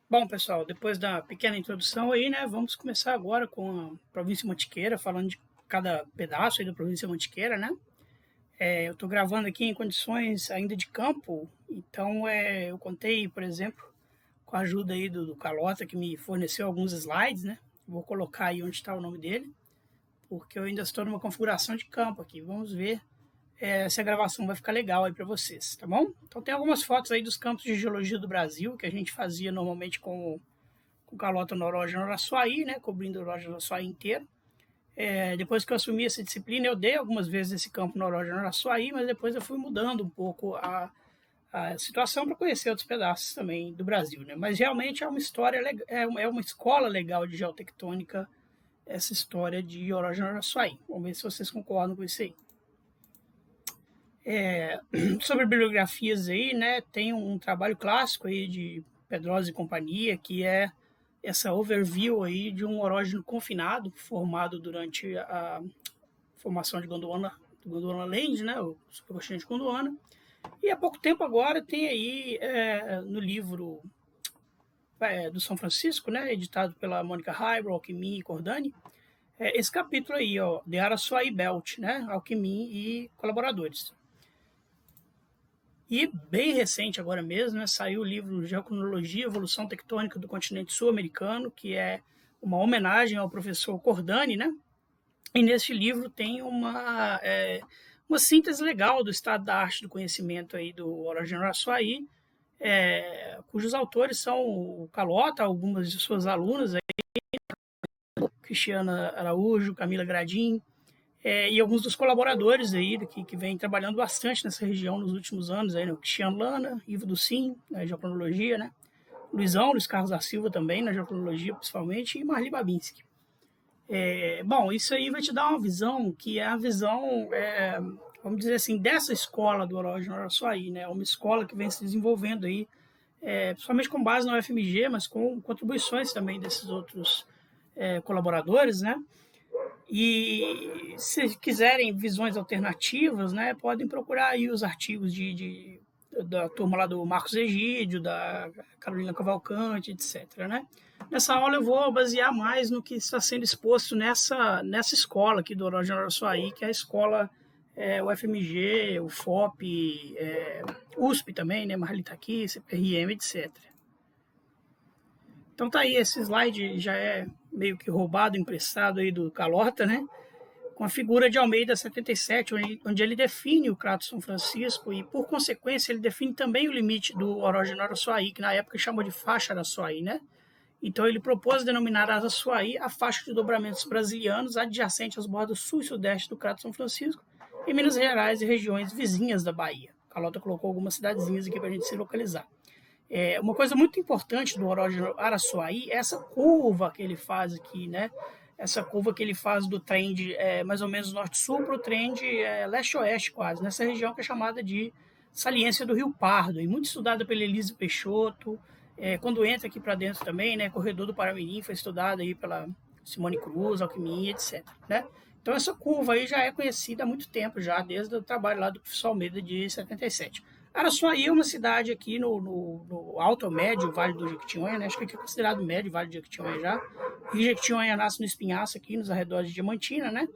Bom, pessoal, depois da pequena introdução aí, né, vamos começar agora com a província Mantiqueira, falando de cada pedaço aí da província Mantiqueira, né? Eu estou gravando aqui em condições ainda de campo, então eu contei, por exemplo, com a ajuda aí do Calota, que me forneceu alguns slides, né? Vou colocar aí onde está o nome dele, porque eu ainda estou numa configuração de campo aqui. Vamos ver se a gravação vai ficar legal aí para vocês, tá bom? Então tem algumas fotos aí dos campos de geologia do Brasil, que a gente fazia normalmente com calota no Oroja no Araçuaí, né, cobrindo o Oroja no Araçuaí inteiro. Depois que eu assumi essa disciplina, eu dei algumas vezes esse campo no Oroja no Araçuaí, mas depois eu fui mudando um pouco a situação para conhecer outros pedaços também do Brasil. Né? Mas realmente é uma história, é uma escola legal de geotectônica, essa história de Oroja no Araçuaí. Vamos ver se vocês concordam com isso aí. Sobre bibliografias aí, né, tem um trabalho clássico aí de Pedrosa e companhia, que é essa overview aí de um orógeno confinado formado durante a formação de Gondwana Land, né, o supercontinente de Gondwana. E há pouco tempo agora tem aí no livro do São Francisco, né, editado pela Mônica Hybel, Alckmin e Cordani, esse capítulo aí, ó, The Araçuaí Belt, né, Alckmin e colaboradores. E bem recente agora mesmo, né, saiu o livro Geocronologia e Evolução Tectônica do Continente Sul-Americano, que é uma homenagem ao professor Cordani, né? E neste livro tem uma síntese legal do estado da arte do conhecimento aí do Orogênio Araçuaí, cujos autores são o Calota, algumas de suas alunas, aí, Cristiana Araújo, Camila Gradim, e alguns dos colaboradores aí que vem trabalhando bastante nessa região nos últimos anos, aí, né? O Cristiano Lana, Ivo Ducin, na geocronologia, né? Luiz Carlos da Silva também, na geocronologia principalmente, e Marli Babinski. Bom, isso aí vai te dar uma visão que é a visão, vamos dizer assim, dessa escola do Orogênio Araçuaí, né? Uma escola que vem se desenvolvendo aí, principalmente com base na UFMG, mas com contribuições também desses outros colaboradores, né? E se quiserem visões alternativas, né, podem procurar aí os artigos da turma lá do Marcos Egídio, da Carolina Cavalcante, etc. Né? Nessa aula eu vou basear mais no que está sendo exposto nessa escola aqui do Orogênio Araçuaí, que é a escola UFMG, UFOP, USP também, né, Marlita aqui, CPRM, etc. Então tá aí, esse slide já é meio que roubado, emprestado aí do Calota, né? Com a figura de Almeida 77, onde ele define o Crato São Francisco e, por consequência, ele define também o limite do Orogênio Araçuaí, que na época chamou de faixa Araçuaí, né? Então ele propôs denominar Araçuaí a faixa de dobramentos brasilianos adjacente às bordas sul e sudeste do Crato São Francisco, em Minas Gerais e regiões vizinhas da Bahia. Calota colocou algumas cidadezinhas aqui para a gente se localizar. Uma coisa muito importante do Orogênio Araçuaí é essa curva que ele faz aqui, né? Essa curva que ele faz do trend mais ou menos norte-sul para o trend leste-oeste quase, nessa região que é chamada de saliência do Rio Pardo, e muito estudada pela Elise Peixoto. Quando entra aqui para dentro também, né, Corredor do Paramirim foi estudado aí pela Simone Cruz, Alckmin, etc. Né? Então essa curva aí já é conhecida há muito tempo, já desde o trabalho lá do professor Almeida de 77. Araçuaí é uma cidade aqui no alto médio Vale do Jequitinhonha, né? Acho que aqui é considerado médio Vale do Jequitinhonha já. E Jequitinhonha nasce no Espinhaço, aqui nos arredores de Diamantina, né?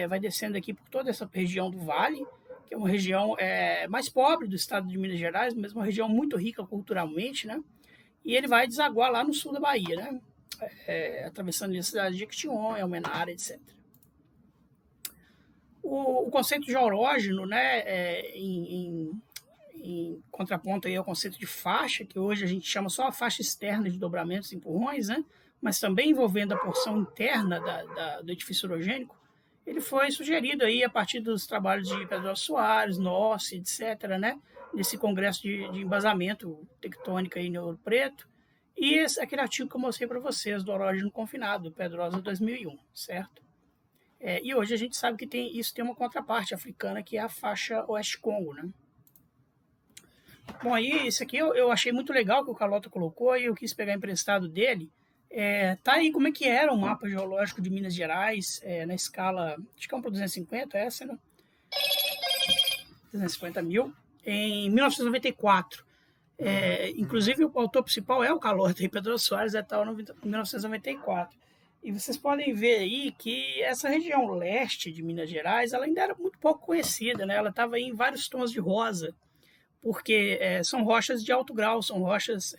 Vai descendo aqui por toda essa região do Vale, que é uma região mais pobre do estado de Minas Gerais, mas uma região muito rica culturalmente, né? E ele vai desaguar lá no sul da Bahia, né? Atravessando a cidade de Jequitinhonha, Almenara, etc. O conceito de orógeno, né, em contraponto aí ao conceito de faixa, que hoje a gente chama só a faixa externa de dobramentos e empurrões, né? Mas também envolvendo a porção interna do edifício orogênico, ele foi sugerido aí a partir dos trabalhos de Pedro Soares, Nossi, etc., né? Nesse congresso de embasamento tectônico aí no Ouro Preto, e aquele artigo que eu mostrei para vocês, do Orógeno Confinado, Pedrosa 2001, certo? E hoje a gente sabe que isso tem uma contraparte africana, que é a faixa Oeste-Congo, né? Bom, aí isso aqui eu achei muito legal que o Calota colocou e eu quis pegar emprestado dele. Tá aí como é que era o mapa geológico de Minas Gerais na escala, acho que é um para 250, essa, né? 250 mil, em 1994. Inclusive, o autor principal é o Calota, e Pedro Soares é tal, em 1994. E vocês podem ver aí que essa região leste de Minas Gerais, ela ainda era muito pouco conhecida, né? Ela estava em vários tons de rosa, porque são rochas de alto grau, são rochas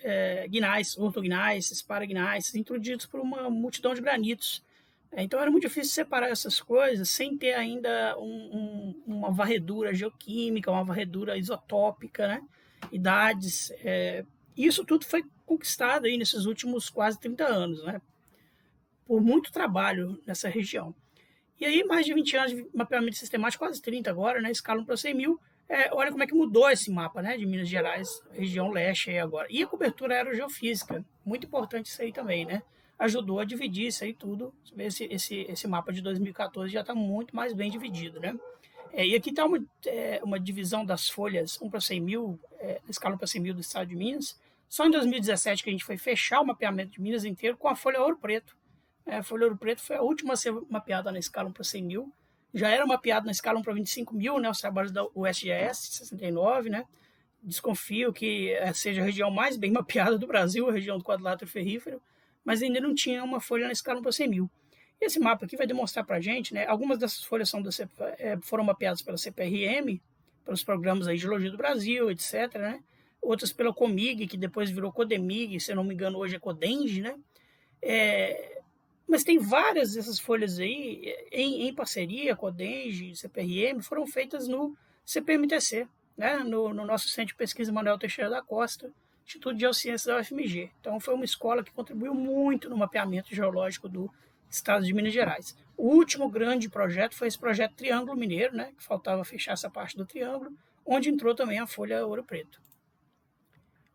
guinais, ortognais, esparagnais, introduzidos por uma multidão de granitos. Então era muito difícil separar essas coisas sem ter ainda uma varredura geoquímica, uma varredura isotópica, né? Idades. Isso tudo foi conquistado aí nesses últimos quase 30 anos, né? Por muito trabalho nessa região. E aí, mais de 20 anos de mapeamento sistemático, quase 30 agora, né? Escalam para 100 mil. Olha como é que mudou esse mapa, né? De Minas Gerais, região leste aí agora. E a cobertura aerogeofísica, muito importante isso aí também, né? Ajudou a dividir isso aí tudo. Esse mapa de 2014 já está muito mais bem dividido, né? E aqui está uma divisão das folhas 1 para 100 mil, escala para 100 mil do estado de Minas. Só em 2017 que a gente foi fechar o mapeamento de Minas inteiro com a folha Ouro Preto. A folha Ouro Preto foi a última a ser mapeada na escala 1 para 100 mil. Já era mapeado na escala 1 para 25 mil, né, os trabalhos da USGS, 69, né? Desconfio que seja a região mais bem mapeada do Brasil, a região do quadrilátero ferrífero, mas ainda não tinha uma folha na escala 1 para 100 mil. E esse mapa aqui vai demonstrar para a gente, né, algumas dessas folhas foram mapeadas pela CPRM, pelos programas aí de Geologia do Brasil, etc., né? Outras pela Comig, que depois virou Codemig, se eu não me engano hoje é Codenge, né? Mas tem várias dessas folhas aí, em parceria com a Codenge, CPRM, foram feitas no CPMTC, né? no nosso Centro de Pesquisa Manuel Teixeira da Costa, Instituto de Geociências da UFMG. Então, foi uma escola que contribuiu muito no mapeamento geológico do estado de Minas Gerais. O último grande projeto foi esse projeto Triângulo Mineiro, né? Que faltava fechar essa parte do triângulo, onde entrou também a folha Ouro Preto.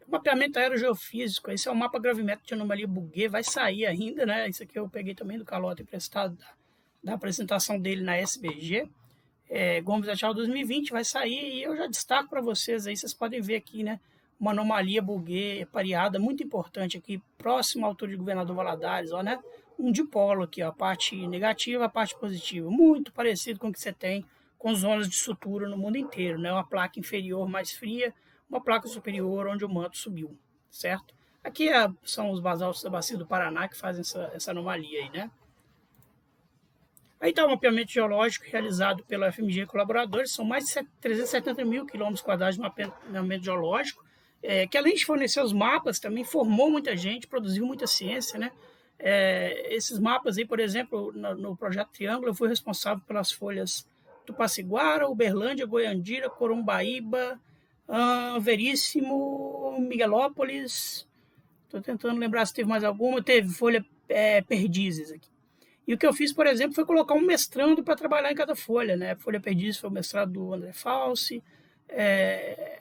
Mapeamento aerogeofísico, esse é o mapa gravimétrico de anomalia Bouguer, vai sair ainda, né? Isso aqui eu peguei também do Calota emprestado da apresentação dele na SBG. Gomes et al. 2020 vai sair e eu já destaco para vocês aí, vocês podem ver aqui, né? Uma anomalia Bouguer pareada muito importante aqui, próximo à altura de Governador Valadares, ó, né? Um dipolo aqui, ó, a parte negativa, a parte positiva, muito parecido com o que você tem com zonas de sutura no mundo inteiro, né? Uma placa inferior mais fria, uma placa superior onde o manto subiu, certo? Aqui são os basaltos da bacia do Paraná que fazem essa anomalia aí, né? Aí está o mapeamento geológico realizado pela FMG e colaboradores, são mais de 370 mil quilômetros quadrados de mapeamento geológico, que além de fornecer os mapas, também formou muita gente, produziu muita ciência, né? Esses mapas aí, por exemplo, no projeto Triângulo, eu fui responsável pelas folhas Tupaciguara, Uberlândia, Goiandira, Corumbaíba, Veríssimo, Miguelópolis. Estou tentando lembrar se teve mais alguma. Teve folha Perdizes aqui. E o que eu fiz, por exemplo, foi colocar um mestrando para trabalhar em cada folha, né? Folha Perdizes foi o mestrado do André Falsi,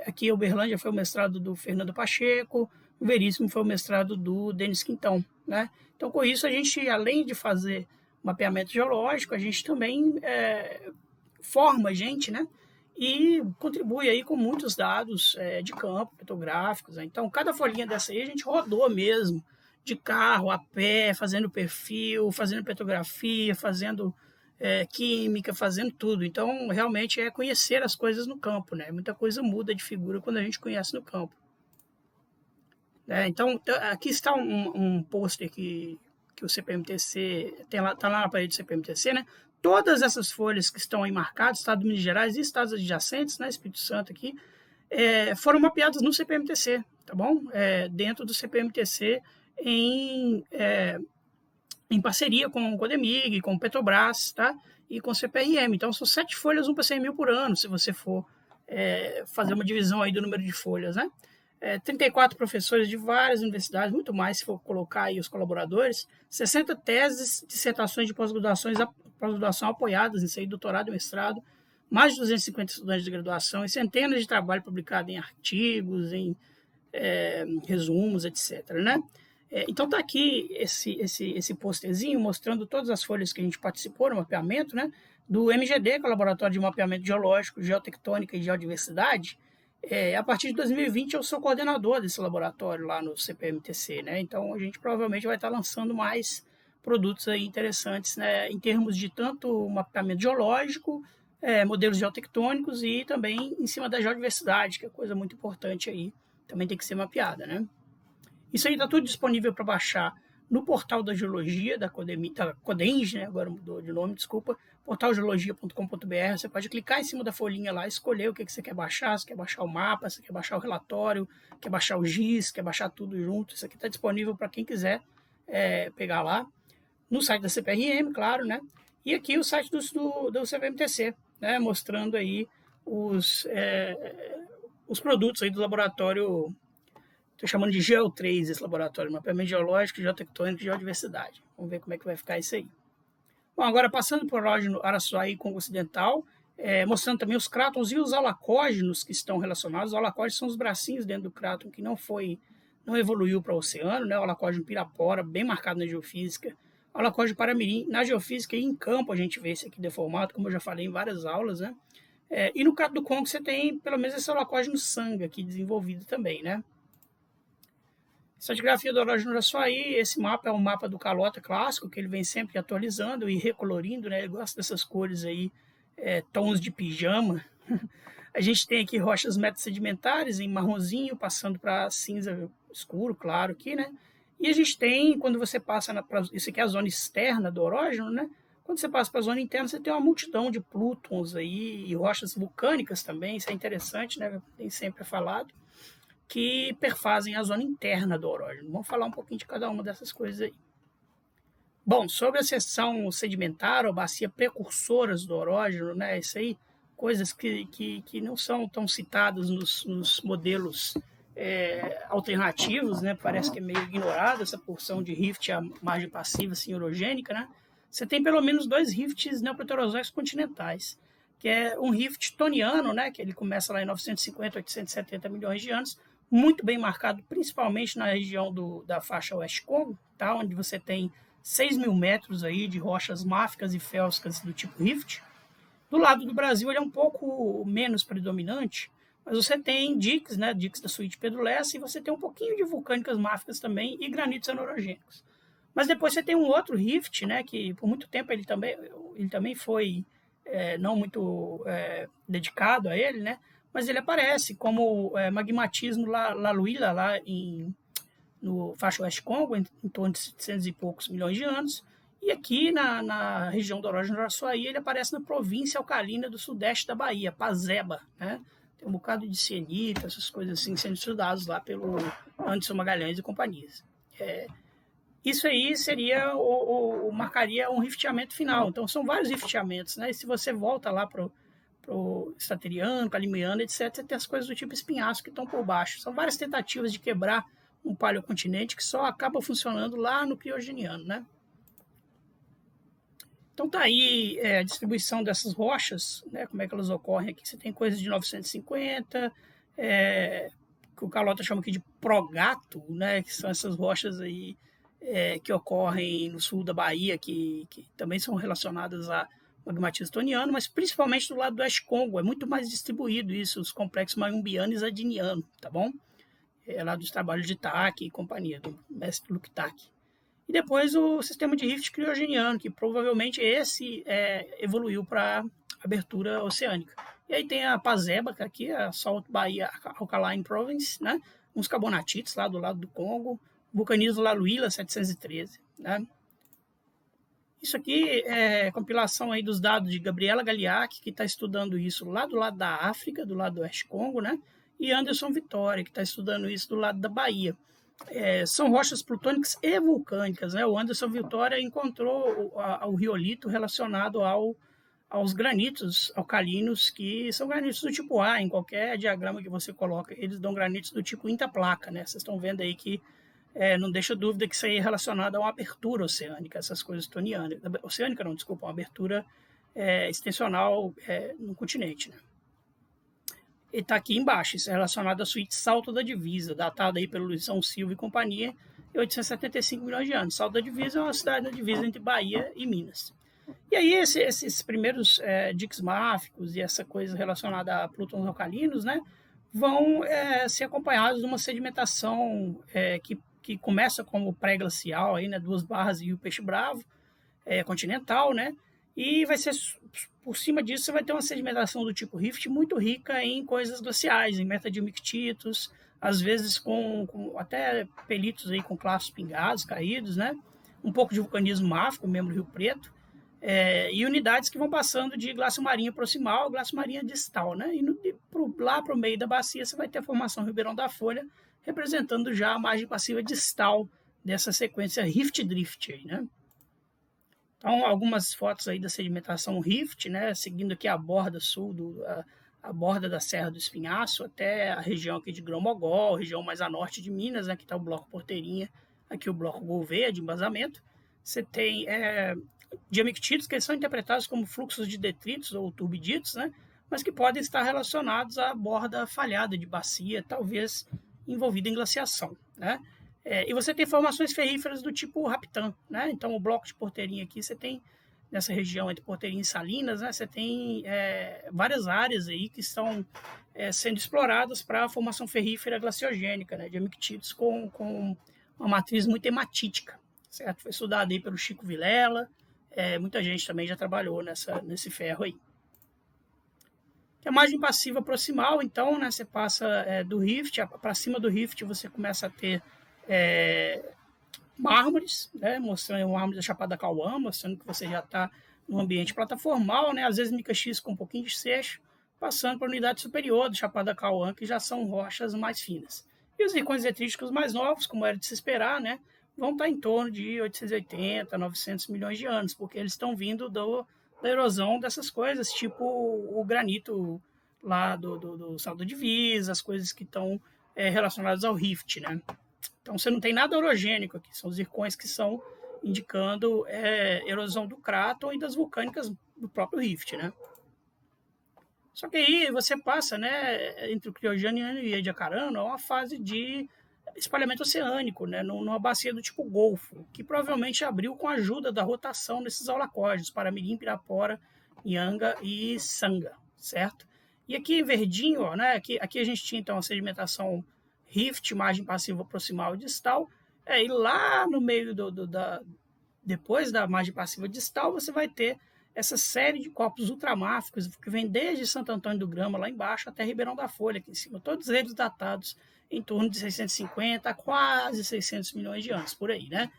aqui Uberlândia foi o mestrado do Fernando Pacheco, o Veríssimo foi o mestrado do Denis Quintão, né? Então, com isso, a gente, além de fazer mapeamento geológico, a gente também forma gente, né? E contribui aí com muitos dados de campo, petográficos, né? Então, cada folhinha dessa aí a gente rodou mesmo, de carro, a pé, fazendo perfil, fazendo petrografia, fazendo química, fazendo tudo. Então, realmente é conhecer as coisas no campo, né? Muita coisa muda de figura quando a gente conhece no campo. Então, aqui está um pôster que o CPMTC, está lá na parede do CPMTC, né? Todas essas folhas que estão aí marcadas, Estado de Minas Gerais e estados adjacentes, né? Espírito Santo aqui, foram mapeadas no CPMTC, tá bom? Dentro do CPMTC, em parceria com o Codemig, com o Petrobras, tá? E com o CPRM. Então, são 7 folhas, 1 para 100 mil por ano, se você for fazer uma divisão aí do número de folhas, né? 34 professores de várias universidades, muito mais se for colocar aí os colaboradores, 60 teses, dissertações de pós-graduação apoiadas, isso aí, doutorado e mestrado, mais de 250 estudantes de graduação e centenas de trabalhos publicados em artigos, em resumos, etc., né? Então está aqui esse posterzinho mostrando todas as folhas que a gente participou no mapeamento, né? Do MGD, que é o Laboratório de Mapeamento Geológico, Geotectônica e Geodiversidade. A partir de 2020 eu sou coordenador desse laboratório lá no CPMTC, né? Então a gente provavelmente vai estar lançando mais produtos aí interessantes, né? Em termos de tanto mapeamento geológico, modelos geotectônicos e também em cima da geodiversidade, que é coisa muito importante aí também tem que ser mapeada, né? Isso aí está tudo disponível para baixar no portal da Geologia, da Codenge, né? Agora mudou de nome, desculpa, portalgeologia.com.br. Você pode clicar em cima da folhinha lá, escolher o que você quer baixar, se quer baixar o mapa, se quer baixar o relatório, quer baixar o GIS, quer baixar tudo junto. Isso aqui está disponível para quem quiser pegar lá. No site da CPRM, claro, né? E aqui o site do CVMTC, né? Mostrando aí os produtos aí do laboratório. Estou chamando de GEO3 esse laboratório, mapeamento geológico, geotectônico e geodiversidade. Vamos ver como é que vai ficar isso aí. Bom, agora passando por Erógeno Araçuaí e Congo Ocidental, mostrando também os crátons e os alacógenos que estão relacionados. Os alacógenos são os bracinhos dentro do cráton que não evoluiu para o oceano, né? O alacógeno Pirapora, bem marcado na geofísica. O alacógeno Paramirim, na geofísica e em campo a gente vê esse aqui deformado, como eu já falei em várias aulas, né? E no cráton do Congo você tem pelo menos esse alacógeno sangue aqui desenvolvido também, né? Estratigrafia do Erógeno Araçuaí, esse mapa é um mapa do Calota clássico, que ele vem sempre atualizando e recolorindo, né? Ele gosta dessas cores aí, tons de pijama. A gente tem aqui rochas metasedimentares em marronzinho, passando para cinza escuro, claro aqui, né? E a gente tem, quando você passa, isso aqui é a zona externa do erógeno, né? Quando você passa para a zona interna, você tem uma multidão de plútons aí, e rochas vulcânicas também, isso é interessante, né? Tem sempre falado, que perfazem a zona interna do erógeno. Vamos falar um pouquinho de cada uma dessas coisas aí. Bom, sobre a seção sedimentar ou bacia precursoras do erógeno, né? Isso aí, coisas que não são tão citadas nos modelos alternativos, né? Parece que é meio ignorada essa porção de rift à margem passiva, assim, orogênica, né? Você tem pelo menos 2 rifts neoproterozoicos continentais, que é um rift toniano, né? Que ele começa lá em 950, 870 milhões de anos, muito bem marcado, principalmente na região da faixa Oeste Congo, tá? Onde você tem 6.000 metros aí de rochas máficas e félsicas do tipo rift. Do lado do Brasil ele é um pouco menos predominante, mas você tem diques, né, diques da suíte Pedro Lessa, e você tem um pouquinho de vulcânicas máficas também e granitos anorogênicos. Mas depois você tem um outro rift, né, que por muito tempo ele também foi não muito dedicado a ele, né, mas ele aparece como magmatismo La Luila, lá no faixa Oeste Congo, em torno de 700 e poucos milhões de anos. E aqui na região do Erógeno Araçuaí, ele aparece na província alcalina do sudeste da Bahia, Pazeba, né? Tem um bocado de cianita, essas coisas assim, sendo estudados lá pelo Anderson Magalhães e companhias. Isso aí marcaria um rifteamento final. Então, são vários rifteamentos, né? E se você volta lá para o Stateriano, Calimiano, etc., você tem as coisas do tipo espinhaço que estão por baixo. São várias tentativas de quebrar um paleocontinente que só acaba funcionando lá no Criogeniano, né? Então tá aí a distribuição dessas rochas, né, como é que elas ocorrem aqui. Você tem coisas de 950, que o Calota chama aqui de progato, né, que são essas rochas aí que ocorrem no sul da Bahia, que também são relacionadas a magmatismo toniano, mas principalmente do lado do Oeste Congo. É muito mais distribuído isso, os complexos mayumbiano e zadiniano, tá bom? Lá dos trabalhos de Tak e companhia, do mestre Luc Tak. E depois o sistema de rift criogeniano, que provavelmente esse evoluiu para abertura oceânica. E aí tem a Pazeba, que aqui é a Salt Bahia Alkaline Province, né? Uns carbonatites lá do lado do Congo, vulcanismo La Luila 713, né? Isso aqui é compilação aí dos dados de Gabriela Galiac, que está estudando isso lá do lado da África, do lado do Oeste Congo, né? E Anderson Vitória, que está estudando isso do lado da Bahia. São rochas plutônicas e vulcânicas, né? O Anderson Vitória encontrou o riolito relacionado aos granitos alcalinos, que são granitos do tipo A. Em qualquer diagrama que você coloca, eles dão granitos do tipo intaplaca, né? Vocês estão vendo aí que não deixa dúvida que isso aí é relacionado a uma abertura oceânica, essas coisas tonianas. Oceânica não, desculpa, uma abertura extensional no continente, né? E está aqui embaixo, isso é relacionado à suíte Salto da Divisa, datada aí pelo Luizão Silva e companhia, em 875 milhões de anos. Salto da Divisa é uma cidade na divisa entre Bahia e Minas. E aí esses primeiros diques máficos e essa coisa relacionada a plutons alcalinos, né, vão ser acompanhados de uma sedimentação que começa como pré-glacial, aí, né, 2 barras e o Peixe Bravo, continental, né, E vai ser, por cima disso, você vai ter uma sedimentação do tipo rift muito rica em coisas glaciais, em metadilmictitos, às vezes com até pelitos aí com clastos pingados, caídos, né? Um pouco de vulcanismo máfico, mesmo do Rio Preto, e unidades que vão passando de glaço-marinha proximal a glaço-marinha distal, né? Lá para o meio da bacia você vai ter a formação Ribeirão da Folha, representando já a margem passiva distal dessa sequência rift-drift aí, né? Então, algumas fotos aí da sedimentação rift, né, seguindo aqui a borda sul, a borda da Serra do Espinhaço, até a região aqui de Grão-Mogol, região mais a norte de Minas, né, que está o bloco Porteirinha, aqui o bloco Gouveia de embasamento. Você tem diamictitos que são interpretados como fluxos de detritos ou turbiditos, né, mas que podem estar relacionados à borda falhada de bacia, talvez envolvida em glaciação, né? E você tem formações ferríferas do tipo Raptan, né? Então, o bloco de Porteirinha aqui, você tem, nessa região entre Porteirinha e Salinas, né? Você tem várias áreas aí que estão sendo exploradas para a formação ferrífera glaciogênica, né? De amictitos com uma matriz muito hematítica, certo? Foi estudado aí pelo Chico Vilela, muita gente também já trabalhou nesse ferro aí. A margem passiva proximal, então, né, você passa do rift, para cima do rift você começa a ter mármores, né, mostrando o mármore da Chapada Cauã, mostrando que você já está no ambiente plataformal, né, às vezes mica X com um pouquinho de seixo, passando para a unidade superior do Chapada Cauã, que já são rochas mais finas. E os zircões detríticos mais novos, como era de se esperar, né, vão estar em torno de 880, 900 milhões de anos, porque eles estão vindo da erosão dessas coisas, tipo o granito lá do Sal da Divisa, as coisas que estão relacionadas ao rift, né? Então você não tem nada orogênico aqui, são zircões que são indicando erosão do crato e das vulcânicas do próprio rift, né? Só que aí você passa, né, entre o Criogênio e a Jacaranda, uma fase de espalhamento oceânico, né, numa bacia do tipo Golfo, que provavelmente abriu com a ajuda da rotação desses aulacóides, Paramirim, Pirapora, Nhanga e Sanga, certo? E aqui em verdinho, ó, né, aqui a gente tinha então a sedimentação rift, margem passiva proximal e distal, e lá no meio depois da margem passiva distal, você vai ter essa série de corpos ultramáficos que vem desde Santo Antônio do Grama, lá embaixo, até Ribeirão da Folha, aqui em cima. Todos eles datados em torno de 650 a quase 600 milhões de anos, por aí, né?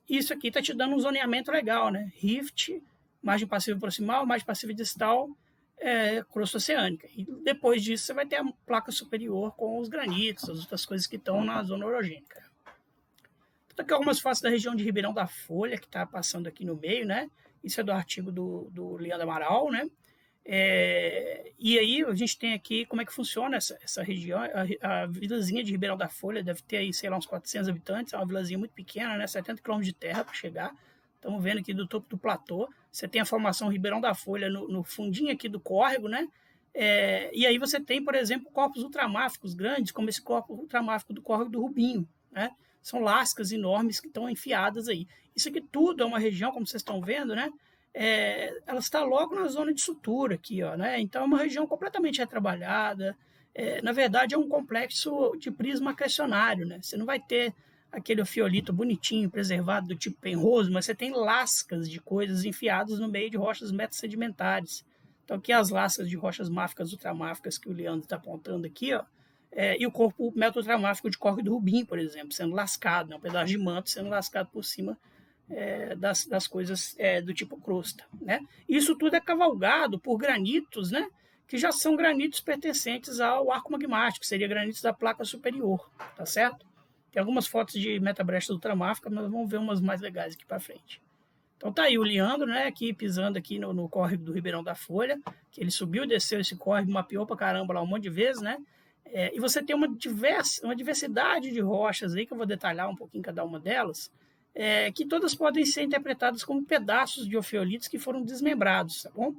Isso aqui está te dando um zoneamento legal, né? Rift, margem passiva proximal, margem passiva distal, crosta oceânica. E depois disso você vai ter a placa superior com os granitos, as outras coisas que estão na zona orogênica. Então, aqui algumas fotos da região de Ribeirão da Folha, que está passando aqui no meio, né? Isso é do artigo do Leandro Amaral, né? E aí a gente tem aqui como é que funciona essa região. A vilazinha de Ribeirão da Folha deve ter aí, sei lá, uns 400 habitantes. É uma vilazinha muito pequena, né? 70 quilômetros de terra para chegar. Estamos vendo aqui do topo do platô. Você tem a formação Ribeirão da Folha no fundinho aqui do córrego, né? E aí você tem, por exemplo, corpos ultramáficos grandes, como esse corpo ultramáfico do córrego do Rubinho, né? São lascas enormes que estão enfiadas aí. Isso aqui tudo é uma região, como vocês estão vendo, né? Ela está logo na zona de sutura aqui, ó, né? Então é uma região completamente retrabalhada. Na verdade, é um complexo de prisma acrecionário, né? Você não vai ter aquele ofiolito bonitinho, preservado do tipo penroso, mas você tem lascas de coisas enfiadas no meio de rochas metasedimentares. Então aqui as lascas de rochas máficas, ultramáficas que o Leandro está apontando aqui, ó. E o corpo meta-ultramáfico de córrego do Rubim, por exemplo, sendo lascado, né? Um pedaço de manto sendo lascado por cima das coisas do tipo crosta, né? Isso tudo é cavalgado por granitos, né? Que já são granitos pertencentes ao arco magmático, seria granitos da placa superior, tá certo? Tem algumas fotos de metabrestas ultramáficas, mas vamos ver umas mais legais aqui para frente. Então tá aí o Leandro, né, aqui pisando aqui no córrego do Ribeirão da Folha, que ele subiu e desceu esse córrego, mapeou para caramba lá um monte de vezes, né? E você tem uma diversidade de rochas aí, que eu vou detalhar um pouquinho cada uma delas, que todas podem ser interpretadas como pedaços de ofiolitos que foram desmembrados, tá bom?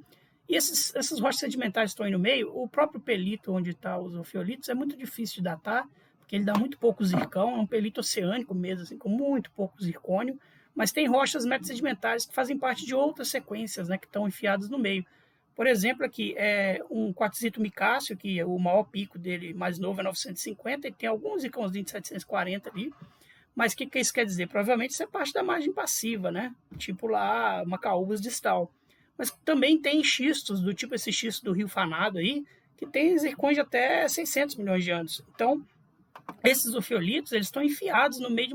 E essas rochas sedimentares que estão aí no meio, o próprio pelito onde estão os ofiolitos é muito difícil de datar, porque ele dá muito pouco zircão, é um pelito oceânico mesmo, assim, com muito pouco zircônio, mas tem rochas metasedimentares que fazem parte de outras sequências, né, que estão enfiadas no meio. Por exemplo, aqui é um quartzito micáceo, que o maior pico dele mais novo é 950, e tem alguns zircãozinhos de 740 ali, Mas o que isso quer dizer? Provavelmente isso é parte da margem passiva, né? Tipo lá, Macaúbas distal. Mas também tem xistos, do tipo esse xisto do Rio Fanado aí, que tem zircões de até 600 milhões de anos. Então, esses ofiolitos, eles estão enfiados no meio de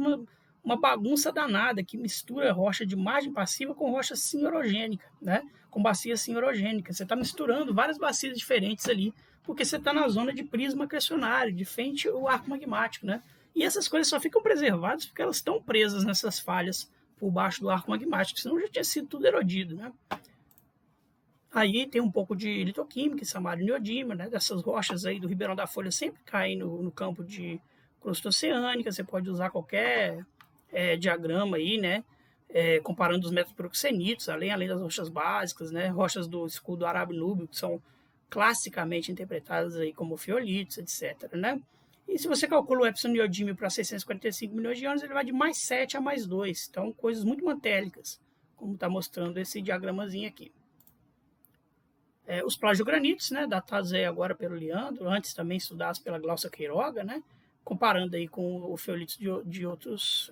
uma bagunça danada que mistura rocha de margem passiva com rocha sinorogênica, né? Com bacia sinorogênica. Você está misturando várias bacias diferentes ali, porque você está na zona de prisma crescionário, de frente ao arco magmático, né? E essas coisas só ficam preservadas porque elas estão presas nessas falhas por baixo do arco magmático, senão já tinha sido tudo erodido, né? Aí tem um pouco de litoquímica, samário neodímero, né? Dessas rochas aí do Ribeirão da Folha sempre caem no campo de crosta oceânica. Você pode usar qualquer diagrama aí, né? Comparando os métodos proxenitos, além das rochas básicas, né? Rochas do escudo arábio-núbio, que são classicamente interpretadas aí como fiolitos, etc, né? E se você calcula o epsilon neodímio para 645 milhões de anos, ele vai de mais 7 a mais 2. Então, coisas muito mantélicas, como está mostrando esse diagramazinho aqui. Os plagiogranitos, né, datados aí agora pelo Leandro, antes também estudados pela Glaucia Queiroga, né, comparando aí com o feolitos de outras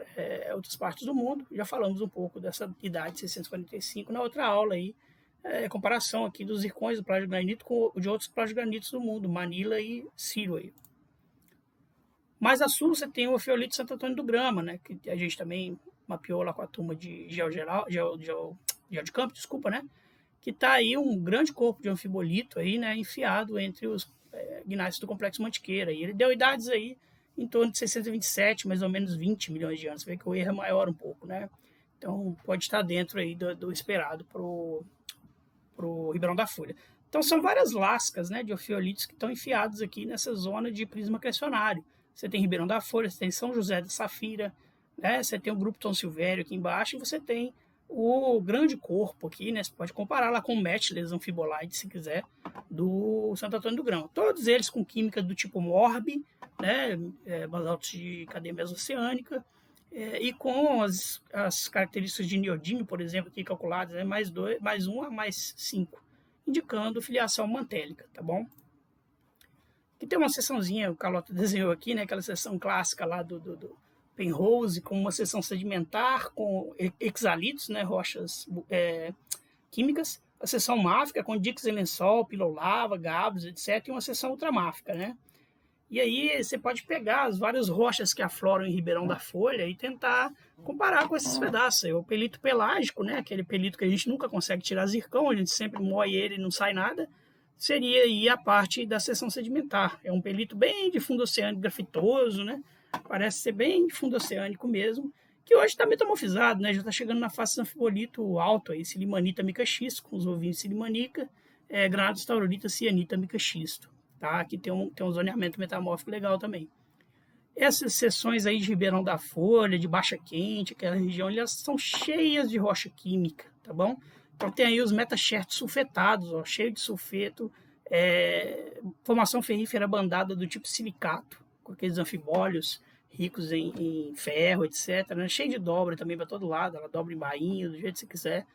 partes do mundo. Já falamos um pouco dessa idade de 645 na outra aula aí, comparação aqui dos zircões do plagiogranito com de outros plagiogranitos do mundo, Manila e Ciro aí. Mais a sul você tem o ofiolito Santo Antônio do Grama, né, que a gente também mapeou lá com a turma de Geodecampo, desculpa, né, que está aí um grande corpo de anfibolito aí, né, enfiado entre os gnáceos do complexo Mantiqueira. E ele deu idades aí em torno de 627, mais ou menos 20 milhões de anos. Você vê que o erro é maior um pouco, né? Então pode estar dentro aí do esperado para o Ribeirão da Folha. Então são várias lascas, né, de ofiolitos que estão enfiados aqui nessa zona de prisma crescionário. Você tem Ribeirão da Folha, você tem São José da Safira, né, você tem o grupo Tom Silvério aqui embaixo e você tem o grande corpo aqui, né? Você pode comparar lá com o Metles amfibolite, se quiser, do Santo Antônio do Grão. Todos eles com química do tipo Morbi, né? Basaltos de cadeia mesoceânica, e com as características de neodímio, por exemplo, aqui calculadas, né? mais 1 a mais 5, indicando filiação mantélica, tá bom? Aqui tem uma seçãozinha, o Calota desenhou aqui, né? Aquela seção clássica lá do Penrose, com uma seção sedimentar, com hexalitos, né, rochas químicas, a seção máfica, com dix em lençol, pilolava, gabros, etc., e uma seção ultramáfica, né? E aí você pode pegar as várias rochas que afloram em Ribeirão da Folha e tentar comparar com esses pedaços. O pelito pelágico, né, aquele pelito que a gente nunca consegue tirar zircão, a gente sempre moe ele e não sai nada, seria aí a parte da seção sedimentar. É um pelito bem de fundo oceânico grafitoso, né? Parece ser bem de fundo oceânico mesmo, que hoje está metamorfizado, né? Já está chegando na fase de anfibolito alto, aí, silimanita micaxisto, com os ovinhos de silimanica, granados taurolita cianita micaxisto. Tá? Aqui tem um zoneamento metamórfico legal também. Essas seções aí de Ribeirão da Folha, de Baixa Quente, aquela região, elas são cheias de rocha química, tá bom? Então tem aí os metachertos sulfetados, ó, cheio de sulfeto, formação ferrífera bandada do tipo silicato, com aqueles anfibólios ricos em ferro, etc. Né? Cheio de dobra também para todo lado, ela dobra em bainha, do jeito que você quiser.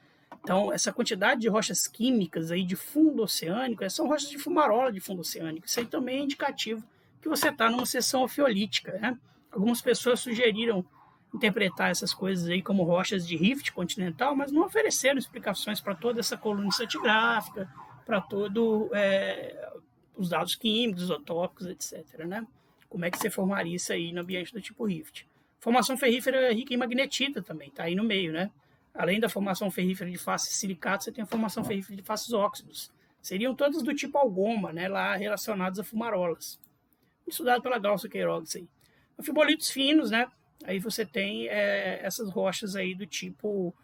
Então, essa quantidade de rochas químicas aí de fundo oceânico, são rochas de fumarola de fundo oceânico. Isso aí também é indicativo que você está numa seção ofiolítica, né? Algumas pessoas sugeriram interpretar essas coisas aí como rochas de rift continental, mas não ofereceram explicações para toda essa coluna estratigráfica, para todo os dados químicos, isotópicos, etc., né? Como é que você formaria isso aí no ambiente do tipo rift? Formação ferrífera rica em magnetita também, está aí no meio, né? Além da formação ferrífera de faces silicato, você tem a formação ferrífera de faces óxidos. Seriam todas do tipo algoma, né, lá relacionadas a fumarolas. Estudado pela Glaucia Queiroga, isso aí. Anfibolitos finos, né? Aí você tem essas rochas aí do tipo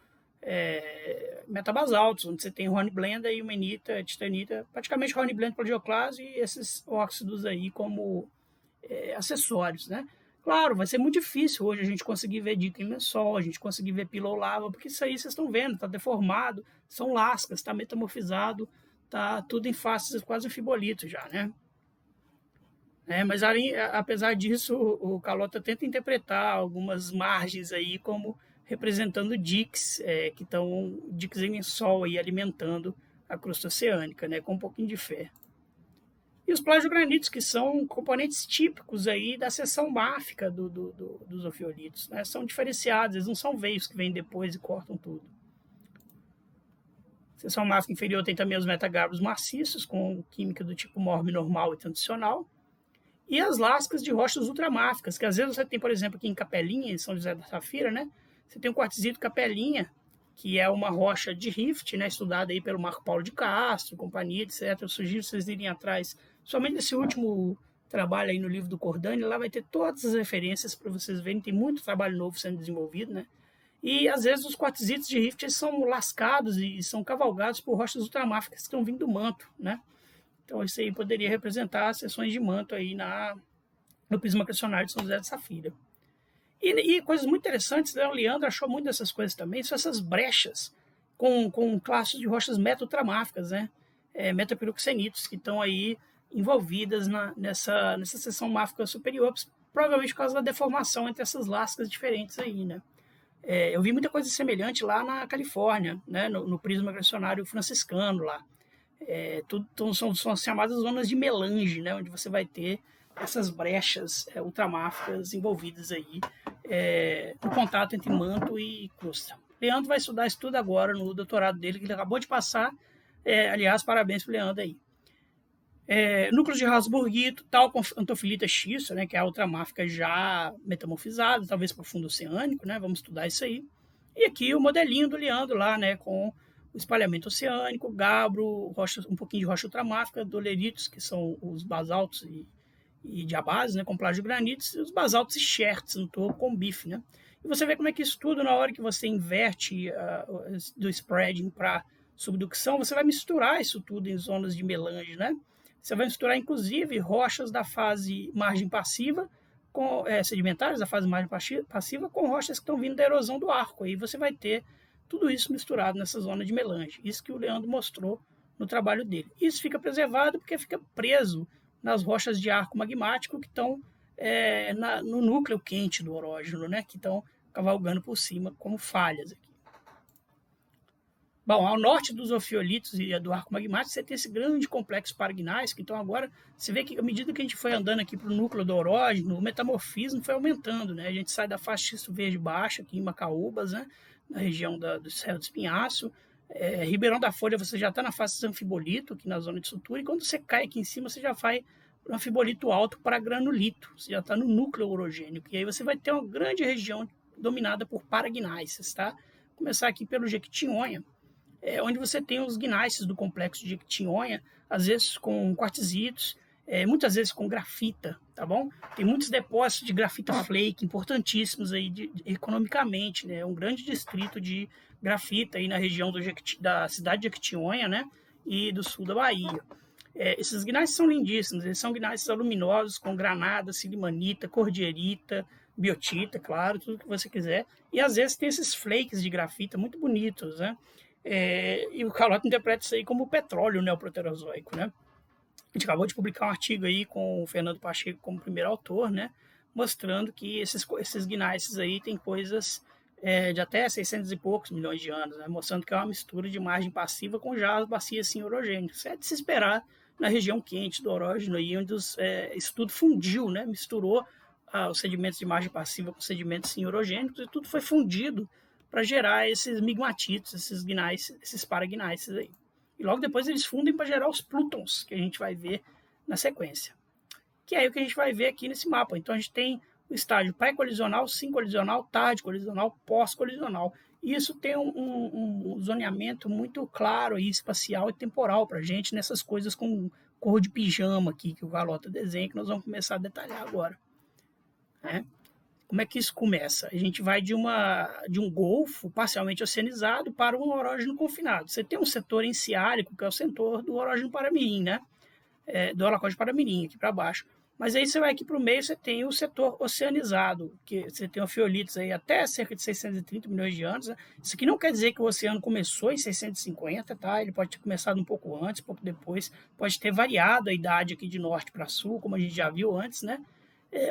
metabasaltos, onde você tem hornblenda, eumenita, titanita, praticamente hornblenda, plagioclase e esses óxidos aí como acessórios, né? Claro, vai ser muito difícil hoje a gente conseguir ver dica em lençol, a gente conseguir ver pilolava, porque isso aí vocês estão vendo, está deformado, são lascas, está metamorfizado, está tudo em faces quase anfibolito já, né? Mas apesar disso, o Calota tenta interpretar algumas margens aí como representando diques, que estão diques em lençol aí alimentando a crosta oceânica, né, com um pouquinho de fé. E os plagiogranitos, que são componentes típicos aí da seção máfica dos ofiolitos, né? São diferenciados, eles não são veios que vêm depois e cortam tudo. A seção máfica inferior tem também os metagabros maciços, com química do tipo morme normal e tradicional. E as lascas de rochas ultramáficas, que às vezes você tem, por exemplo, aqui em Capelinha, em São José da Safira, né? Você tem o quartzito Capelinha, que é uma rocha de rift, né? Estudada aí pelo Marco Paulo de Castro, companhia, etc. Eu sugiro vocês irem atrás, somente desse último trabalho aí no livro do Cordani, lá vai ter todas as referências para vocês verem, tem muito trabalho novo sendo desenvolvido, né? E às vezes os quartzitos de rift são lascados e são cavalgados por rochas ultramáficas que estão vindo do manto, né? Então isso aí poderia representar as seções de manto aí no prisma questionário de São José de Safira. E coisas muito interessantes, né? O Leandro achou muito dessas coisas também, são essas brechas com classes de rochas meta-ultramáficas, né? Metapiroxenitos, que estão aí envolvidas nessa seção máfica superior, provavelmente por causa da deformação entre essas lascas diferentes aí, né? Eu vi muita coisa semelhante lá na Califórnia, né? No prisma questionário franciscano lá. São as chamadas zonas de melange, né? Onde você vai ter essas brechas ultramáficas envolvidas aí no contato entre manto e crosta. Leandro vai estudar isso tudo agora no doutorado dele, que ele acabou de passar. Aliás, parabéns para o Leandro aí. Núcleo de Rasburgito, tal com antofilita xisto, né, que é a ultramáfica já metamorfizada, talvez para o fundo oceânico, né? Vamos estudar isso aí. E aqui o modelinho do Leandro lá, né, com o espalhamento oceânico, gabro, um pouquinho de rocha ultramáfica, doleritos, que são os basaltos e diabases, né, com plagiogranitos, e os basaltos e scherts no topo com bife, né? E você vê como é que isso tudo, na hora que você inverte do spreading para subducção, você vai misturar isso tudo em zonas de melange, né? Você vai misturar, inclusive, rochas da fase margem passiva, sedimentares da fase margem passiva, com rochas que estão vindo da erosão do arco. Aí você vai ter tudo isso misturado nessa zona de melange. Isso que o Leandro mostrou no trabalho dele. Isso fica preservado porque fica preso nas rochas de arco magmático que estão no núcleo quente do orógeno, né? Que estão cavalgando por cima como falhas aqui. Bom, ao norte dos ofiolitos e do arco magmático, você tem esse grande complexo paragnais, que então agora você vê que à medida que a gente foi andando aqui para o núcleo do orógeno, o metamorfismo foi aumentando, né? A gente sai da faixa xisto verde baixa, aqui em Macaúbas, né? Na região do Serra do Espinhaço. Ribeirão da Folha, você já está na fase de anfibolito, aqui na zona de sutura, e quando você cai aqui em cima, você já vai para um anfibolito alto para granulito, você já está no núcleo orogênico, e aí você vai ter uma grande região dominada por paragnáceas, tá? Vou começar aqui pelo Jequitinhonha, onde você tem os gnáceos do complexo de Jequitinhonha, às vezes com quartzitos, muitas vezes com grafita, tá bom? Tem muitos depósitos de grafita flake importantíssimos aí economicamente, né? Um grande distrito de grafita aí na região da cidade de Jequitinhonha, né? E do sul da Bahia. Esses gnáceos são lindíssimos, eles são gnáceos aluminosos com granada, silimanita, cordierita, biotita, claro, tudo que você quiser. E às vezes tem esses flakes de grafita muito bonitos, né? E o Carlota interpreta isso aí como petróleo neoproterozoico, né? A gente acabou de publicar um artigo aí com o Fernando Pacheco como primeiro autor, né? Mostrando que esses gnáceos aí tem coisas de até 600 e poucos milhões de anos, né? Mostrando que é uma mistura de margem passiva com já as bacias sim orogênicas. Isso é de se esperar na região quente do orógeno, aí, onde isso tudo fundiu, né? Misturou os sedimentos de margem passiva com sedimentos sim orogênicos e tudo foi fundido para gerar esses migmatitos, esses gnáceos, esses paragnáceos aí. E logo depois eles fundem para gerar os plútons, que a gente vai ver na sequência. Que é o que a gente vai ver aqui nesse mapa. Então a gente tem o estágio pré-colisional, sim-colisional, tarde-colisional, pós-colisional. E isso tem um zoneamento muito claro aí, espacial e temporal para a gente nessas coisas com cor de pijama aqui que o Carlota desenha, que nós vamos começar a detalhar agora. Como é que isso começa? A gente vai de um golfo parcialmente oceanizado para um orógeno confinado. Você tem um setor enciárico, que é o setor do orógeno Paramirim, né? Do Holocausto Paramirim, aqui para baixo. Mas aí você vai aqui para o meio, você tem o setor oceanizado, que você tem ofiolitos aí até cerca de 630 milhões de anos. Né? Isso aqui não quer dizer que o oceano começou em 650, tá? Ele pode ter começado um pouco antes, um pouco depois, pode ter variado a idade aqui de norte para sul, como a gente já viu antes, né?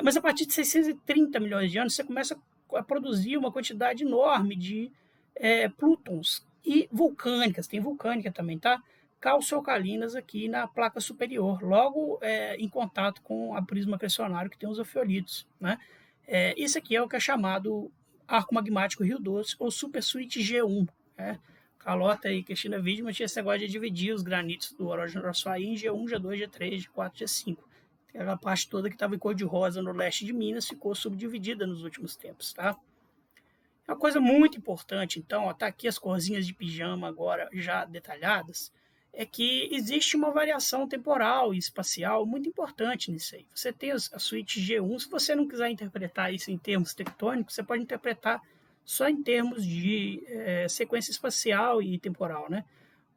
Mas a partir de 630 milhões de anos, você começa a produzir uma quantidade enorme de plútons e vulcânicas, tem vulcânica também, tá? calcio-alcalinas aqui na placa superior, logo em contato com a prisma acrecionário que tem os ofiolitos, né? Isso aqui é o que é chamado arco magmático Rio Doce ou supersuíte G1, né? Calota e Cristina Widmer tinha esse negócio de dividir os granitos do Orógeno Araçuaí em G1, G2, G3, G4, G5. Aquela parte toda que estava em cor de rosa no leste de Minas ficou subdividida nos últimos tempos, tá? Uma coisa muito importante, então, ó, tá aqui as corzinhas de pijama agora já detalhadas, é que existe uma variação temporal e espacial muito importante nisso aí. Você tem a suíte G1, se você não quiser interpretar isso em termos tectônicos, você pode interpretar só em termos de sequência espacial e temporal, né?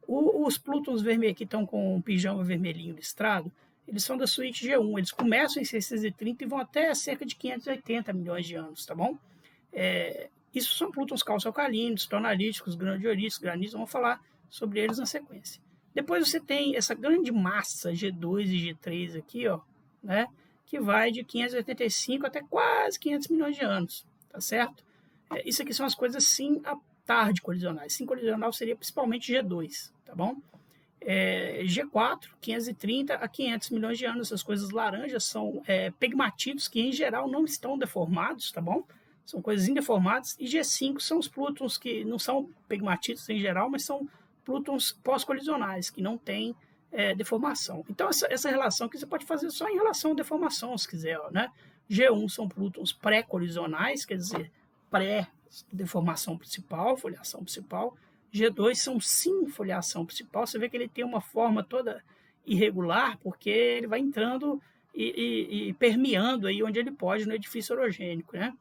Os Plutons vermelhos que estão com um pijama vermelhinho listrado, eles são da suíte G1, eles começam em 630 e vão até cerca de 580 milhões de anos, tá bom? Isso são plutons calcio-alcalinos, tonalíticos, grandiolíticos, granitos, vamos falar sobre eles na sequência. Depois você tem essa grande massa G2 e G3 aqui, ó, né, que vai de 585 até quase 500 milhões de anos, tá certo? Isso aqui são as coisas sim a tarde colisionais. Sim colisional seria principalmente G2, tá bom? G4, 530 a 500 milhões de anos. Essas coisas laranjas são pegmatitos que em geral não estão deformados, tá bom? São coisas indeformadas. E G5 são os plutons que não são pegmatitos em geral, mas são plutons pós-colisionais, que não têm deformação. Então, essa relação que você pode fazer só em relação à deformação, se quiser, ó, né? G1 são plutons pré-colisionais, quer dizer, pré-deformação principal, foliação principal. G2 são sim foliação principal. Você vê que ele tem uma forma toda irregular, porque ele vai entrando e permeando aí onde ele pode no edifício orogênico, né?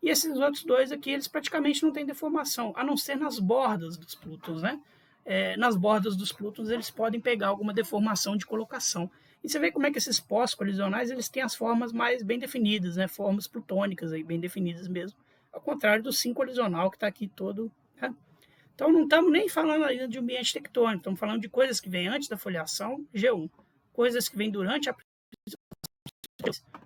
E esses outros dois aqui, eles praticamente não têm deformação, a não ser nas bordas dos plutons, né? Nas bordas dos plutons, eles podem pegar alguma deformação de colocação. E você vê como é que esses pós-colisionais, eles têm as formas mais bem definidas, né? Formas plutônicas aí, bem definidas mesmo. Ao contrário do sim colisional, que está aqui todo, né? Então, não estamos nem falando ainda de ambiente tectônico, estamos falando de coisas que vêm antes da foliação, G1, coisas que vêm durante a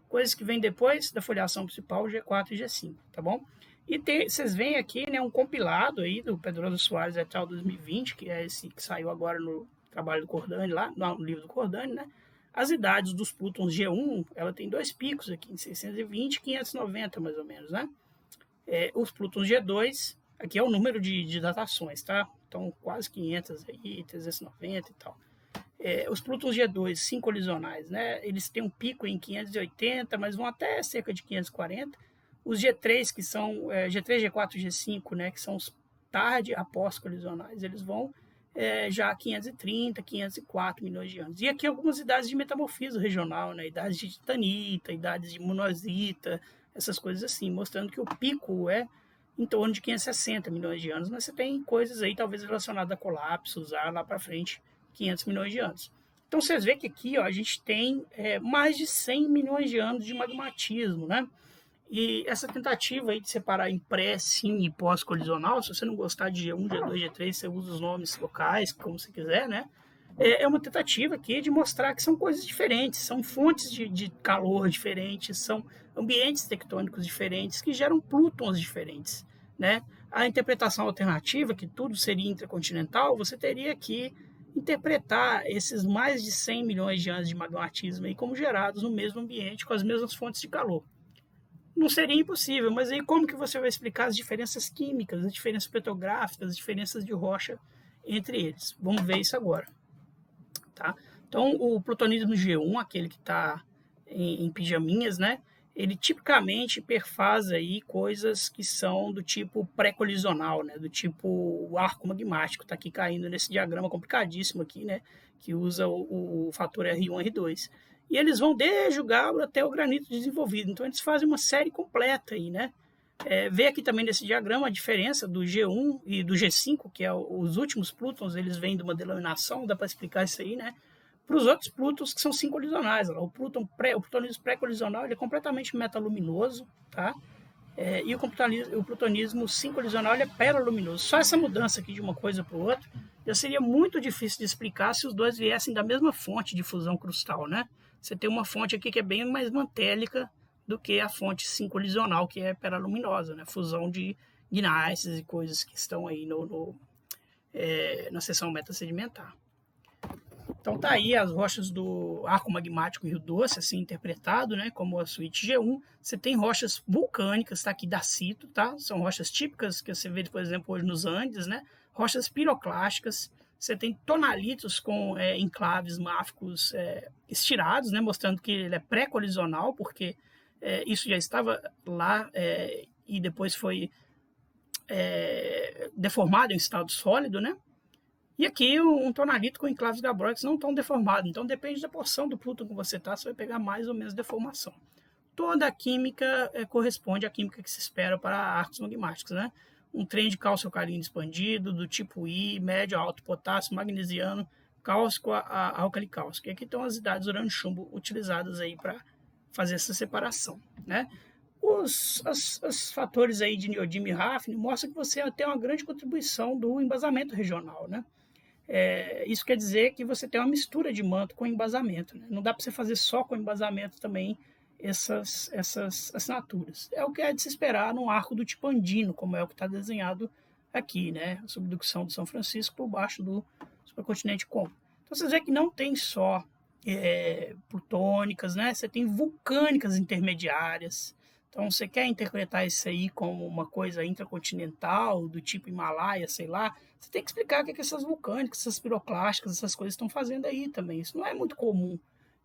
coisas que vêm depois da foliação principal, G4 e G5, tá bom? E vocês veem aqui, né, um compilado aí do Pedroso Soares et al. 2020, que é esse que saiu agora no trabalho do Cordani, lá no livro do Cordani, né? As idades dos plutons G1, ela tem dois picos aqui, em 620 e 590, mais ou menos, né? Os plutons G2, aqui é o número de datações, tá? Então, quase 500 aí, 390 e tal. Os plutons G2, sim colisionais, né? Eles têm um pico em 580, mas vão até cerca de 540. Os G3, que são G3, G4 e G5, né? Que são os tarde após colisionais, eles vão já a 530, 504 milhões de anos. E aqui algumas idades de metamorfismo regional, né? Idades de titanita, idades de monazita, essas coisas assim, mostrando que o pico é em torno de 560 milhões de anos, mas você tem coisas aí talvez relacionadas a colapsos, lá para frente, 500 milhões de anos. Então vocês veem que aqui, ó, a gente tem mais de 100 milhões de anos de magmatismo, né? E essa tentativa aí de separar em pré, sim e pós-colisional, se você não gostar de G1, G2, G3, você usa os nomes locais, como você quiser, né? É uma tentativa aqui de mostrar que são coisas diferentes, são fontes de calor diferentes, são ambientes tectônicos diferentes que geram plutons diferentes, né? A interpretação alternativa, que tudo seria intracontinental, você teria que interpretar esses mais de 100 milhões de anos de magmatismo aí como gerados no mesmo ambiente, com as mesmas fontes de calor. Não seria impossível, mas aí como que você vai explicar as diferenças químicas, as diferenças petrográficas, as diferenças de rocha entre eles? Vamos ver isso agora. Tá? Então, o plutonismo G1, aquele que está em pijaminhas, né? Ele tipicamente perfaz aí coisas que são do tipo pré-colisional, né? Do tipo arco magmático, está aqui caindo nesse diagrama complicadíssimo aqui, né? Que usa o fator R1, R2. E eles vão desde o gabbro até o granito desenvolvido. Então, eles fazem uma série completa aí, né? Vê aqui também nesse diagrama a diferença do G1 e do G5, que é os últimos plutons, eles vêm de uma delaminação, dá para explicar isso aí, né? Para os outros plutons que são sim colisionais. O plutonismo pré-colisional ele é completamente metaluminoso, tá? E o plutonismo sim colisional ele é peraluminoso. Só essa mudança aqui de uma coisa para o outro já seria muito difícil de explicar se os dois viessem da mesma fonte de fusão crustal, né? Você tem uma fonte aqui que é bem mais mantélica do que a fonte sim colisional, que é peraluminosa, né? Fusão de gnáceos e coisas que estão aí na seção metasedimentar. Então tá aí as rochas do arco magmático Rio Doce, assim interpretado, né, como a suíte G1. Você tem rochas vulcânicas, tá aqui dacito, tá? São rochas típicas que você vê, por exemplo, hoje nos Andes, né? Rochas piroclásticas. Você tem tonalitos com enclaves máficos estirados, né, mostrando que ele é pré-colisional, porque isso já estava lá e depois foi deformado em estado sólido, né? E aqui um tonalito com enclaves gabbroics não tão deformado. Então depende da porção do Plutão que você está, você vai pegar mais ou menos deformação. Toda a química corresponde à química que se espera para arcos magmáticos, né? Um trem de cálcio alcalino expandido, do tipo I, médio, alto potássio, magnesiano, cálcico a alcalicálcico. E aqui estão as idades urânio e chumbo utilizadas aí para fazer essa separação, né? Os fatores aí de neodímio e Hafnium mostram que você tem uma grande contribuição do embasamento regional, né? Isso quer dizer que você tem uma mistura de manto com embasamento, né? Não dá para você fazer só com embasamento também essas assinaturas. É o que é de se esperar num arco do tipo andino, como é o que está desenhado aqui, né? A subducção do São Francisco por baixo do supercontinente Congo. Então você vê que não tem só plutônicas, né? Você tem vulcânicas intermediárias. Então, você quer interpretar isso aí como uma coisa intracontinental, do tipo Himalaia, sei lá, você tem que explicar o que essas vulcânicas, essas piroclásticas, essas coisas estão fazendo aí também. Isso não é muito comum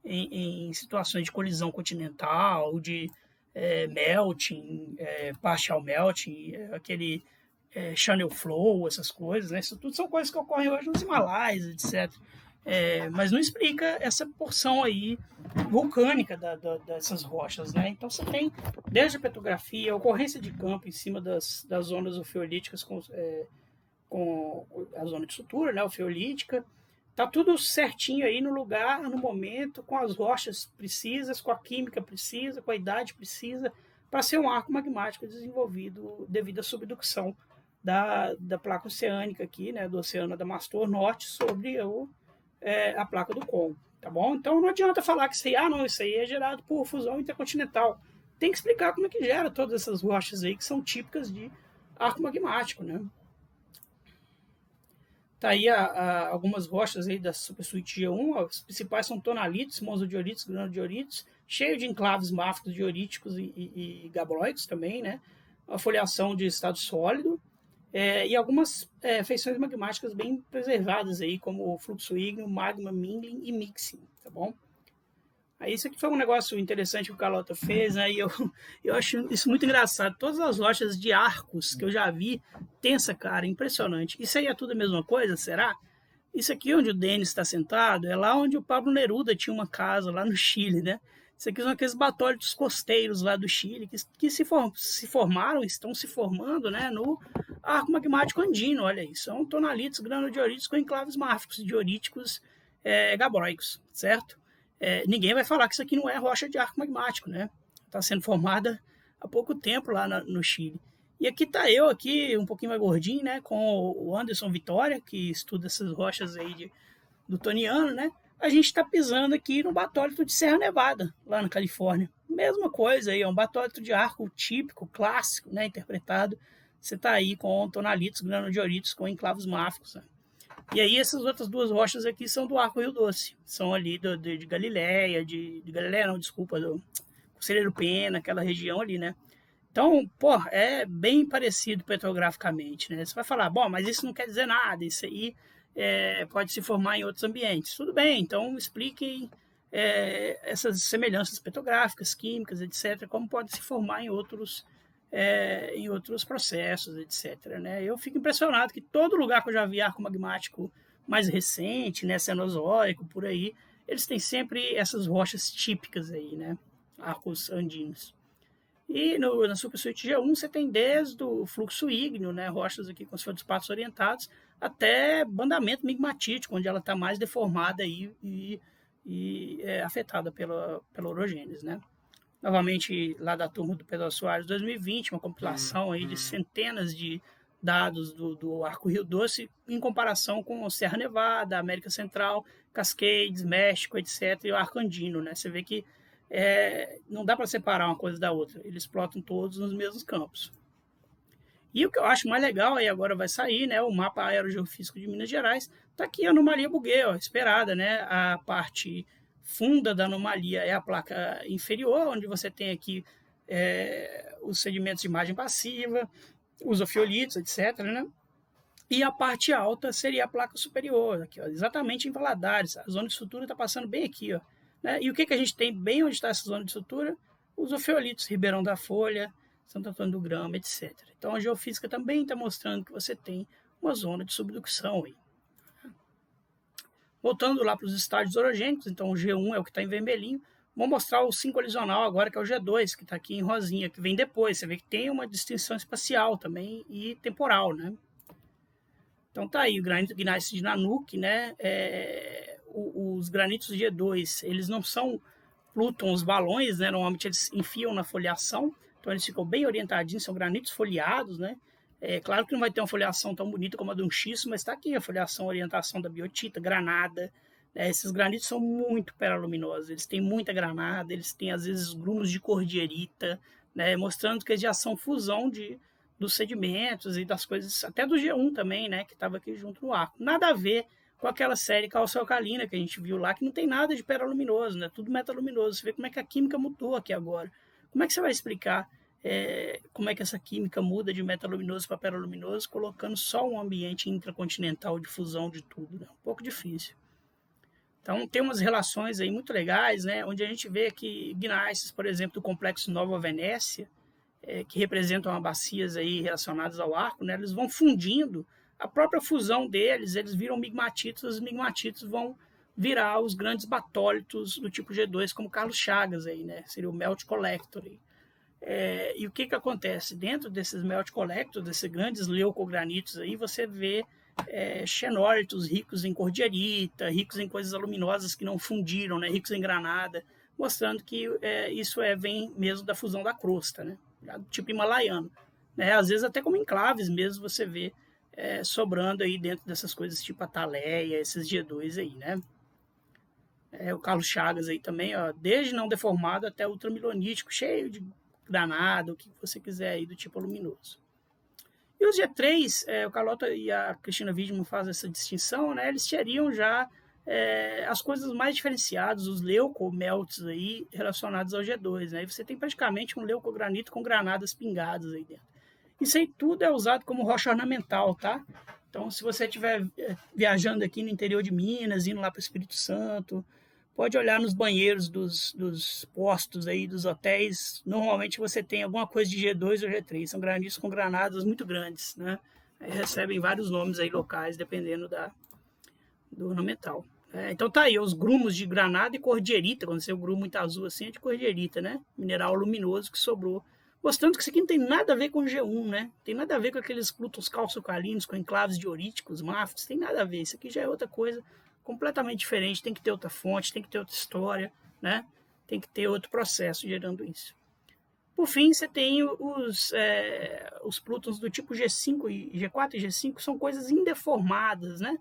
em situações de colisão continental, de melting, partial melting, aquele channel flow, essas coisas, né? Isso tudo são coisas que ocorrem hoje nos Himalaias, etc. Mas não explica essa porção aí vulcânica dessas rochas, né? Então você tem desde a petrografia, a ocorrência de campo em cima das zonas ofeolíticas com a zona de sutura, né, ofeolítica, tá tudo certinho aí no lugar, no momento, com as rochas precisas, com a química precisa, com a idade precisa, para ser um arco magmático desenvolvido devido à subducção da placa oceânica aqui, né, do Oceano Adamastor Norte sobre a placa do Congo, tá bom? Então não adianta falar que isso aí, não, isso aí é gerado por fusão intercontinental. Tem que explicar como é que gera todas essas rochas aí que são típicas de arco magmático, né? Tá aí algumas rochas aí da supersuíte G1, as principais são tonalitos, mosodioritos, granodioritos, cheio de enclaves máficos dioríticos e gabbroicos também, né? A foliação de estado sólido, e algumas feições magmáticas bem preservadas aí, como o fluxo ígneo, magma, mingling e mixing, tá bom? Aí isso aqui foi um negócio interessante que o Carlota fez, aí eu acho isso muito engraçado. Todas as lojas de arcos que eu já vi, tensa, cara, impressionante. Isso aí é tudo a mesma coisa, será? Isso aqui onde o Denis está sentado é lá onde o Pablo Neruda tinha uma casa, lá no Chile, né? Isso aqui são aqueles batólitos costeiros lá do Chile, que se formaram, estão se formando, né, no arco magmático andino, olha aí. São tonalitos, granodioritos com enclaves máficos, dioríticos gabbroicos, certo? Ninguém vai falar que isso aqui não é rocha de arco magmático, né? Está sendo formada há pouco tempo lá no Chile. E aqui tá eu, aqui um pouquinho mais gordinho, né? Com o Anderson Vitória, que estuda essas rochas aí do Toniano, né? A gente está pisando aqui no batólito de Serra Nevada, lá na Califórnia. Mesma coisa aí, é um batólito de arco típico, clássico, né? Interpretado. Você tá aí com tonalitos, granodioritos, com enclavos máficos, né? E aí essas outras duas rochas aqui são do Arco Rio Doce. São ali de Galileia, de Galileia não, desculpa, do Conselheiro Pena, aquela região ali, né? Então, pô, é bem parecido petrograficamente, né? Você vai falar, bom, mas isso não quer dizer nada, isso aí pode se formar em outros ambientes. Tudo bem, então expliquem essas semelhanças petrográficas, químicas, etc., como pode se formar em outros processos, etc. Né? Eu fico impressionado que todo lugar que eu já vi arco magmático mais recente, né, cenozoico, por aí, eles têm sempre essas rochas típicas aí, né, arcos andinos. E na supersuíte G1 você tem desde o fluxo ígneo, né, rochas aqui com os feldspatos orientados, até bandamento migmatítico, onde ela está mais deformada aí e afetada pela orogênese, né? Novamente, lá da turma do Pedro Soares 2020, uma compilação aí de centenas de dados do Arco Rio Doce em comparação com Serra Nevada, América Central, Cascades, México, etc., e o Arco Andino, né? Você vê que não dá para separar uma coisa da outra, eles plotam todos nos mesmos campos. E o que eu acho mais legal, aí agora vai sair, né, o mapa aerogeofísico de Minas Gerais, Tá aqui a anomalia Bouguer, ó, esperada, né? A parte funda da anomalia é a placa inferior, onde você tem aqui os sedimentos de margem passiva, os ofiolitos, etc., né? E a parte alta seria a placa superior, aqui, ó, exatamente em Valadares. A zona de sutura está passando bem aqui, ó, né? E o que a gente tem bem onde está essa zona de sutura? Os ofiolitos, Ribeirão da Folha, Santo Antônio do Grama, etc. Então a geofísica também está mostrando que você tem uma zona de subducção aí. Voltando lá para os estádios orogênicos, então o G1 é o que está em vermelhinho. Vou mostrar o 5 colisional agora, que é o G2, que está aqui em rosinha, que vem depois. Você vê que tem uma distinção espacial também e temporal, né? Então tá aí o granito gneiss de Nanook, né? Os granitos G2, eles não são plútons balões, né? Normalmente eles enfiam na foliação, então eles ficam bem orientadinhos, são granitos foliados, né? Claro que não vai ter uma foliação tão bonita como a de um xisto, mas está aqui a foliação, orientação da biotita, granada. Esses granitos são muito peraluminosos, eles têm muita granada, eles têm às vezes grumos de cordierita, né? Mostrando que eles já são fusão dos sedimentos e das coisas, até do G1 também, né? Que estava aqui junto no arco. Nada a ver com aquela série calço-alcalina que a gente viu lá, que não tem nada de peraluminoso, né? Tudo metaluminoso. Você vê como é que a química mudou aqui agora. Como é que você vai explicar como é que essa química muda de metaluminoso para peraluminoso, colocando só um ambiente intracontinental de fusão de tudo, né? Um pouco difícil. Então, tem umas relações aí muito legais, né? Onde a gente vê que gneiss, por exemplo, do complexo Nova Venécia, que representam bacias aí relacionadas ao arco, né? Eles vão fundindo, a própria fusão deles, eles viram migmatitos, os migmatitos vão virar os grandes batólitos do tipo G2, como Carlos Chagas, aí, né? Seria o Melt Collector aí. E o que acontece? Dentro desses melt collectors, desses grandes leucogranitos aí, você vê xenólitos ricos em cordierita, ricos em coisas aluminosas que não fundiram, né? Ricos em granada, mostrando que isso vem mesmo da fusão da crosta, né? Tipo himalaiano. Né? Às vezes até como enclaves mesmo você vê sobrando aí dentro dessas coisas tipo a taleia, esses G2 aí, né? O Carlos Chagas aí também, ó, desde não deformado até ultramilonítico, cheio de granada, o que você quiser aí do tipo luminoso. E os G3, o Carlota e a Cristina Widman fazem essa distinção, né? Eles teriam já as coisas mais diferenciadas, os leucomelts aí relacionados ao G2, né? E você tem praticamente um leucogranito com granadas pingadas aí dentro. Isso aí tudo é usado como rocha ornamental, tá? Então, se você estiver viajando aqui no interior de Minas, indo lá para o Espírito Santo, pode olhar nos banheiros dos postos aí, dos hotéis. Normalmente você tem alguma coisa de G2 ou G3. São granitos com granadas muito grandes, né? Recebem vários nomes aí locais, dependendo do ornamental. Então tá aí, os grumos de granada e cordierita. Quando você grumo muito azul assim, é de cordierita, né? Mineral luminoso que sobrou. Mostrando que isso aqui não tem nada a ver com G1, né? Tem nada a ver com aqueles plútons calçocalinos, com enclaves dioríticos, máfios. Tem nada a ver. Isso aqui já é outra coisa completamente diferente, tem que ter outra fonte, tem que ter outra história, né? Tem que ter outro processo gerando isso. Por fim, você tem os plútons do tipo G5 e G4 e G5, são coisas indeformadas, né?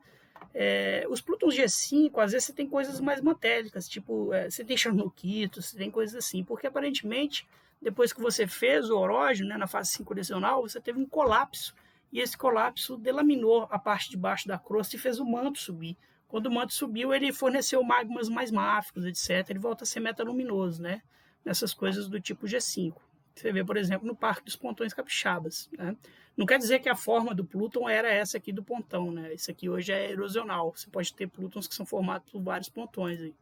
Os plútons G5, às vezes você tem coisas mais matélicas, tipo, você tem charnoquitos, você tem coisas assim, porque aparentemente, depois que você fez o orógeno, né, na fase 5 decisional, você teve um colapso, e esse colapso delaminou a parte de baixo da crosta e fez o manto subir. Quando o manto subiu, ele forneceu magmas mais máficos, etc. Ele volta a ser metaluminoso, né? Nessas coisas do tipo G5. Você vê, por exemplo, no Parque dos Pontões Capixabas. Né? Não quer dizer que a forma do Plúton era essa aqui do pontão, né? Isso aqui hoje é erosional. Você pode ter Plútons que são formados por vários pontões aí.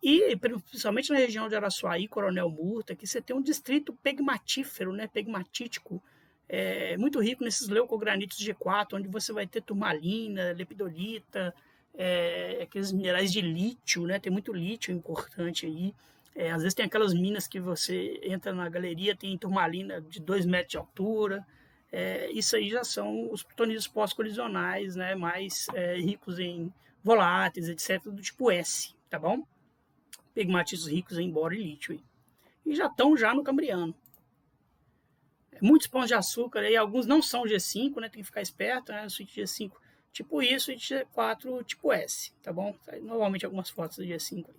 E principalmente na região de Araçuaí, Coronel Murta, aqui você tem um distrito pegmatífero, né? Pegmatítico, muito rico nesses leucogranitos G4, onde você vai ter turmalina, lepidolita, aqueles minerais de lítio, né? Tem muito lítio importante aí. Às vezes tem aquelas minas que você entra na galeria, tem turmalina de 2 metros de altura. Isso aí já são os plutonidos pós-colisionais, né? Mais ricos em voláteis, etc., do tipo S, tá bom? Pegmatitos ricos em boro e lítio. Aí. E já estão no Cambriano. Muitos pães de açúcar, aí, alguns não são G5, né? Tem que ficar esperto, né? Suíte G5 tipo isso e G4 tipo S, tá bom? Normalmente algumas fotos do G5. Aí.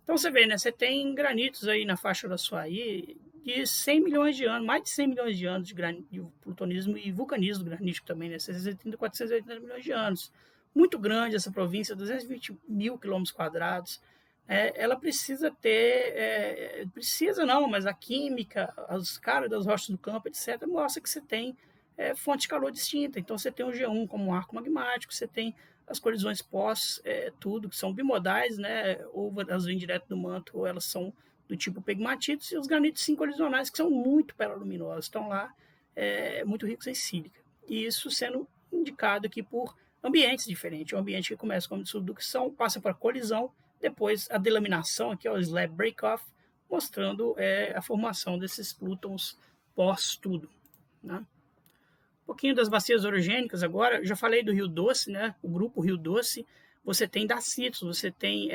Então você vê, né? Você tem granitos aí na faixa da Açuaí de 100 milhões de anos, mais de 100 milhões de anos de plutonismo e vulcanismo granítico também, né? 630, 480 milhões de anos. Muito grande essa província, 220 mil quilômetros quadrados. Ela precisa ter, precisa não, mas a química, os caras das rochas do campo, etc., mostra que você tem fonte de calor distinta. Então você tem o G1 como um arco magmático, você tem as colisões pós, tudo, que são bimodais, né? Ou elas vêm direto do manto, ou elas são do tipo pegmatitos, e os granitos sincolisionais, que são muito peraluminosos, estão lá muito ricos em sílica. E isso sendo indicado aqui por ambientes diferentes. Um ambiente que começa como de subducção, passa para colisão, depois a delaminação, aqui, ó, o slab break-off, mostrando a formação desses plútons pós-tudo. Né? Um pouquinho das bacias orogênicas agora, eu já falei do Rio Doce, né? O grupo Rio Doce, você tem dacitos, você tem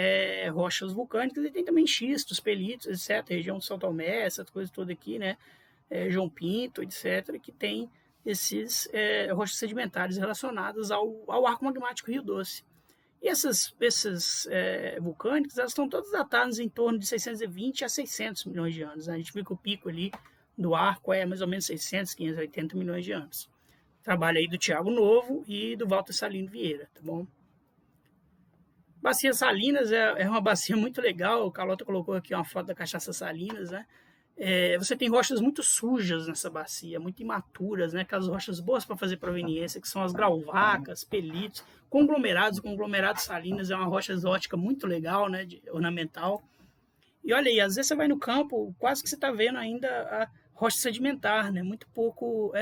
rochas vulcânicas e tem também xistos, pelitos, etc. Região de São Tomé, essas coisas todas aqui, né? João Pinto, etc., que tem esses rochas sedimentares relacionadas ao arco magmático Rio Doce. E essas vulcânicas, elas estão todas datadas em torno de 620 a 600 milhões de anos. Né? A gente vê que o pico ali do arco é mais ou menos 600, 580 milhões de anos. Trabalho aí do Tiago Novo e do Walter Salino Vieira, tá bom? Bacia Salinas é uma bacia muito legal. O Carlota colocou aqui uma foto da cachaça Salinas, né? Você tem rochas muito sujas nessa bacia, muito imaturas, né? Aquelas rochas boas para fazer proveniência, que são as grauvacas, pelitos, conglomerados. O conglomerado Salinas é uma rocha exótica muito legal, né? Ornamental. E olha aí, às vezes você vai no campo, quase que você está vendo ainda a rocha sedimentar, né? Muito pouco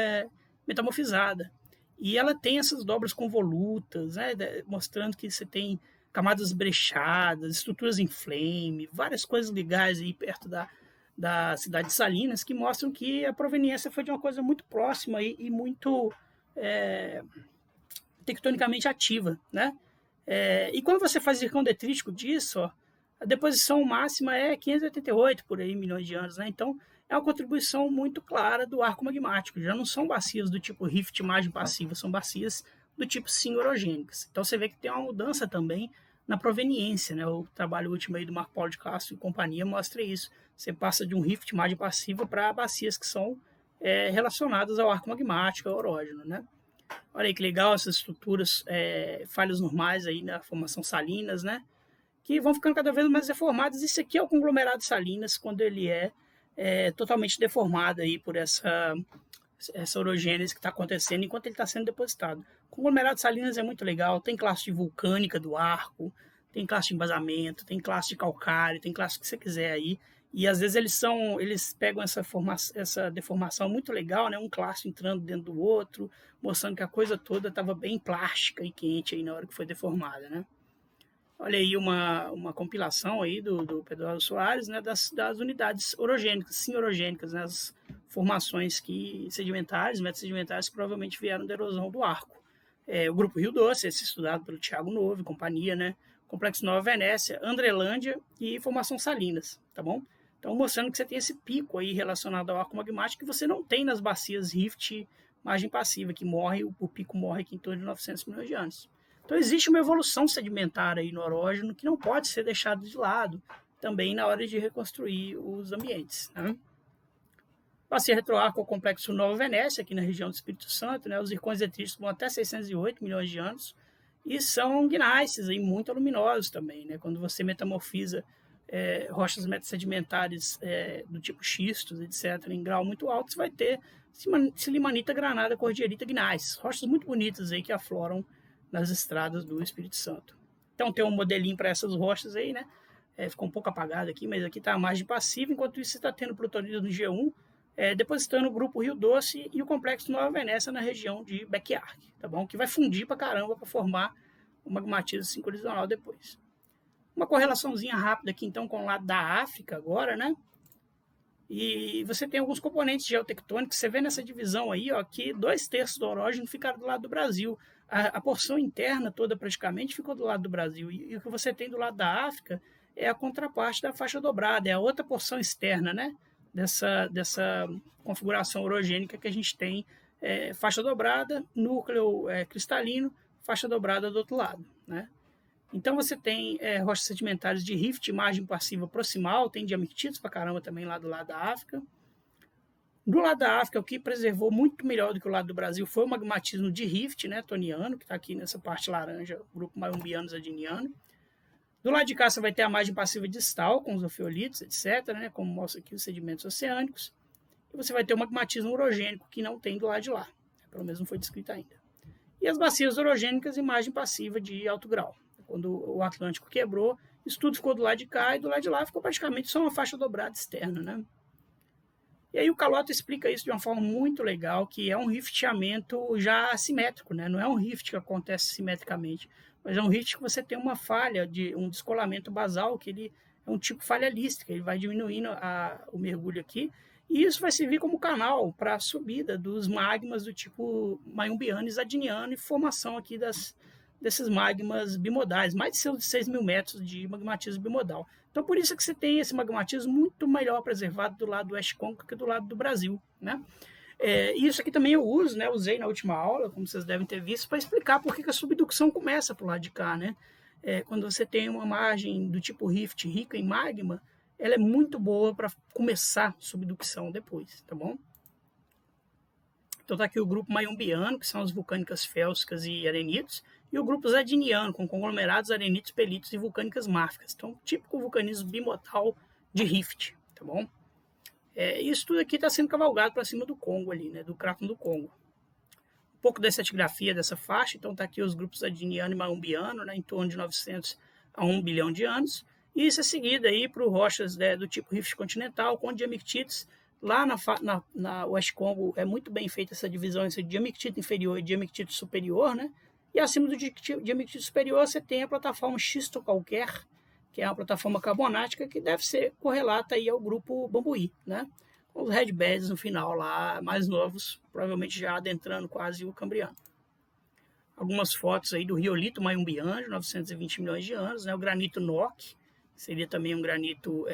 metamorfizada. E ela tem essas dobras convolutas, né? Mostrando que você tem camadas brechadas, estruturas em flame, várias coisas legais aí perto da cidade de Salinas, que mostram que a proveniência foi de uma coisa muito próxima e muito tectonicamente ativa, né? E quando você faz zircão detrítico disso, ó, a deposição máxima é 588 por aí milhões de anos, né? Então é uma contribuição muito clara do arco magmático. Já não são bacias do tipo rift margem passiva, são bacias do tipo sim orogênicas. Então você vê que tem uma mudança também na proveniência, né? O trabalho último aí do Marco Paulo de Castro e companhia mostra isso. Você passa de um rift margem passiva para bacias que são relacionadas ao arco magmático, ao orógeno, né? Olha aí que legal essas estruturas, falhas normais aí na formação Salinas, né? Que vão ficando cada vez mais deformadas. Isso aqui é o conglomerado Salinas, quando ele é totalmente deformado aí por essa orogênese que está acontecendo enquanto ele está sendo depositado. O conglomerado Salinas é muito legal, tem classe de vulcânica do arco, tem classe de embasamento, tem classe de calcário, tem classe que você quiser aí. E às vezes eles pegam essa deformação muito legal, né? Um classe entrando dentro do outro, mostrando que a coisa toda estava bem plástica e quente aí na hora que foi deformada, né? Olha aí uma compilação aí do Pedro Soares, né, das unidades orogênicas, sim orogênicas, né, as formações sedimentares, metasedimentares que provavelmente vieram da erosão do arco. O grupo Rio Doce, esse estudado pelo Tiago Novo e companhia, né, Complexo Nova Venécia, Andrelândia e Formação Salinas, tá bom? Então mostrando que você tem esse pico aí relacionado ao arco magmático que você não tem nas bacias rift margem passiva, que o pico morre aqui em torno de 900 milhões de anos. Então existe uma evolução sedimentar aí no orógeno que não pode ser deixada de lado também na hora de reconstruir os ambientes. Né? Bacia retroarco ao complexo Nova Venécia, aqui na região do Espírito Santo, né? Os zircões detríticos vão até 608 milhões de anos e são gneiss aí muito luminosos também. Né? Quando você metamorfiza rochas metasedimentares do tipo xistos, etc., em grau muito alto, você vai ter silimanita, granada, cordierita, gneiss. Rochas muito bonitas aí que afloram nas estradas do Espírito Santo. Então tem um modelinho para essas rochas aí, né? Ficou um pouco apagado aqui, mas aqui está a margem passiva, enquanto isso você está tendo plutonismo no G1, depositando o grupo Rio Doce e o complexo Nova Venécia na região de Beck-Arc, tá bom? Que vai fundir para caramba para formar o magmatismo sincronizacional depois. Uma correlaçãozinha rápida aqui então com o lado da África agora, né? E você tem alguns componentes geotectônicos, você vê nessa divisão aí, ó, que 2/3 do orógeno ficaram do lado do Brasil. A porção interna toda praticamente ficou do lado do Brasil. E o que você tem do lado da África é a contraparte da faixa dobrada, é a outra porção externa, né? Dessa configuração orogênica que a gente tem, faixa dobrada, núcleo cristalino, faixa dobrada do outro lado, né? Então você tem rochas sedimentares de rift, margem passiva proximal, tem diamictitos pra caramba também lá do lado da África. Do lado da África, o que preservou muito melhor do que o lado do Brasil foi o magmatismo de rift, né, toniano, que está aqui nessa parte laranja, o grupo mayumbiano-zadiniano. Do lado de cá você vai ter a margem passiva distal, com os ofiolitos, etc., né, como mostra aqui os sedimentos oceânicos. E você vai ter o magmatismo orogênico, que não tem do lado de lá. Pelo menos não foi descrito ainda. E as bacias orogênicas e margem passiva de alto grau. Quando o Atlântico quebrou, isso tudo ficou do lado de cá, e do lado de lá ficou praticamente só uma faixa dobrada externa, né? E aí o Calota explica isso de uma forma muito legal, que é um rifteamento já assimétrico, né? Não é um rift que acontece simetricamente, mas é um rift que você tem uma falha, um descolamento basal, que ele é um tipo falha lística, ele vai diminuindo o mergulho aqui, e isso vai servir como canal para a subida dos magmas do tipo mayumbiano e zadiniano e formação aqui desses magmas bimodais, mais de 6 mil metros de magmatismo bimodal. Então, por isso é que você tem esse magmatismo muito melhor preservado do lado do Oeste Congo que do lado do Brasil, né? Isso aqui também eu uso, né? Usei na última aula, como vocês devem ter visto, para explicar por que a subducção começa para o lado de cá, né? Quando você tem uma margem do tipo rift rica em magma, ela é muito boa para começar a subducção depois, tá bom? Então tá aqui o grupo mayumbiano, que são as vulcânicas félsicas e arenitos, e o grupo zadiniano, com conglomerados arenitos, pelitos e vulcânicas márficas. Então, típico vulcanismo bimodal de rift, tá bom? Isso tudo aqui está sendo cavalgado para cima do Congo ali, né, do Cráton do Congo. Um pouco da estratigrafia dessa faixa, então tá aqui os grupos zadiniano e mayumbiano, né, em torno de 900 a 1 bilhão de anos, e isso é seguido aí por rochas, né, do tipo rift continental, com diamictites. Lá na West Congo é muito bem feita essa divisão entre diamictite inferior e diamictite superior, né? E acima do diamictite superior você tem a plataforma xisto-calquer, que é uma plataforma carbonática que deve ser correlata aí ao grupo bambuí, né? Com os red beds no final lá, mais novos, provavelmente já adentrando quase o cambriano. Algumas fotos aí do riolito mayumbiano, de 920 milhões de anos, né? O granito Nock, seria também um granito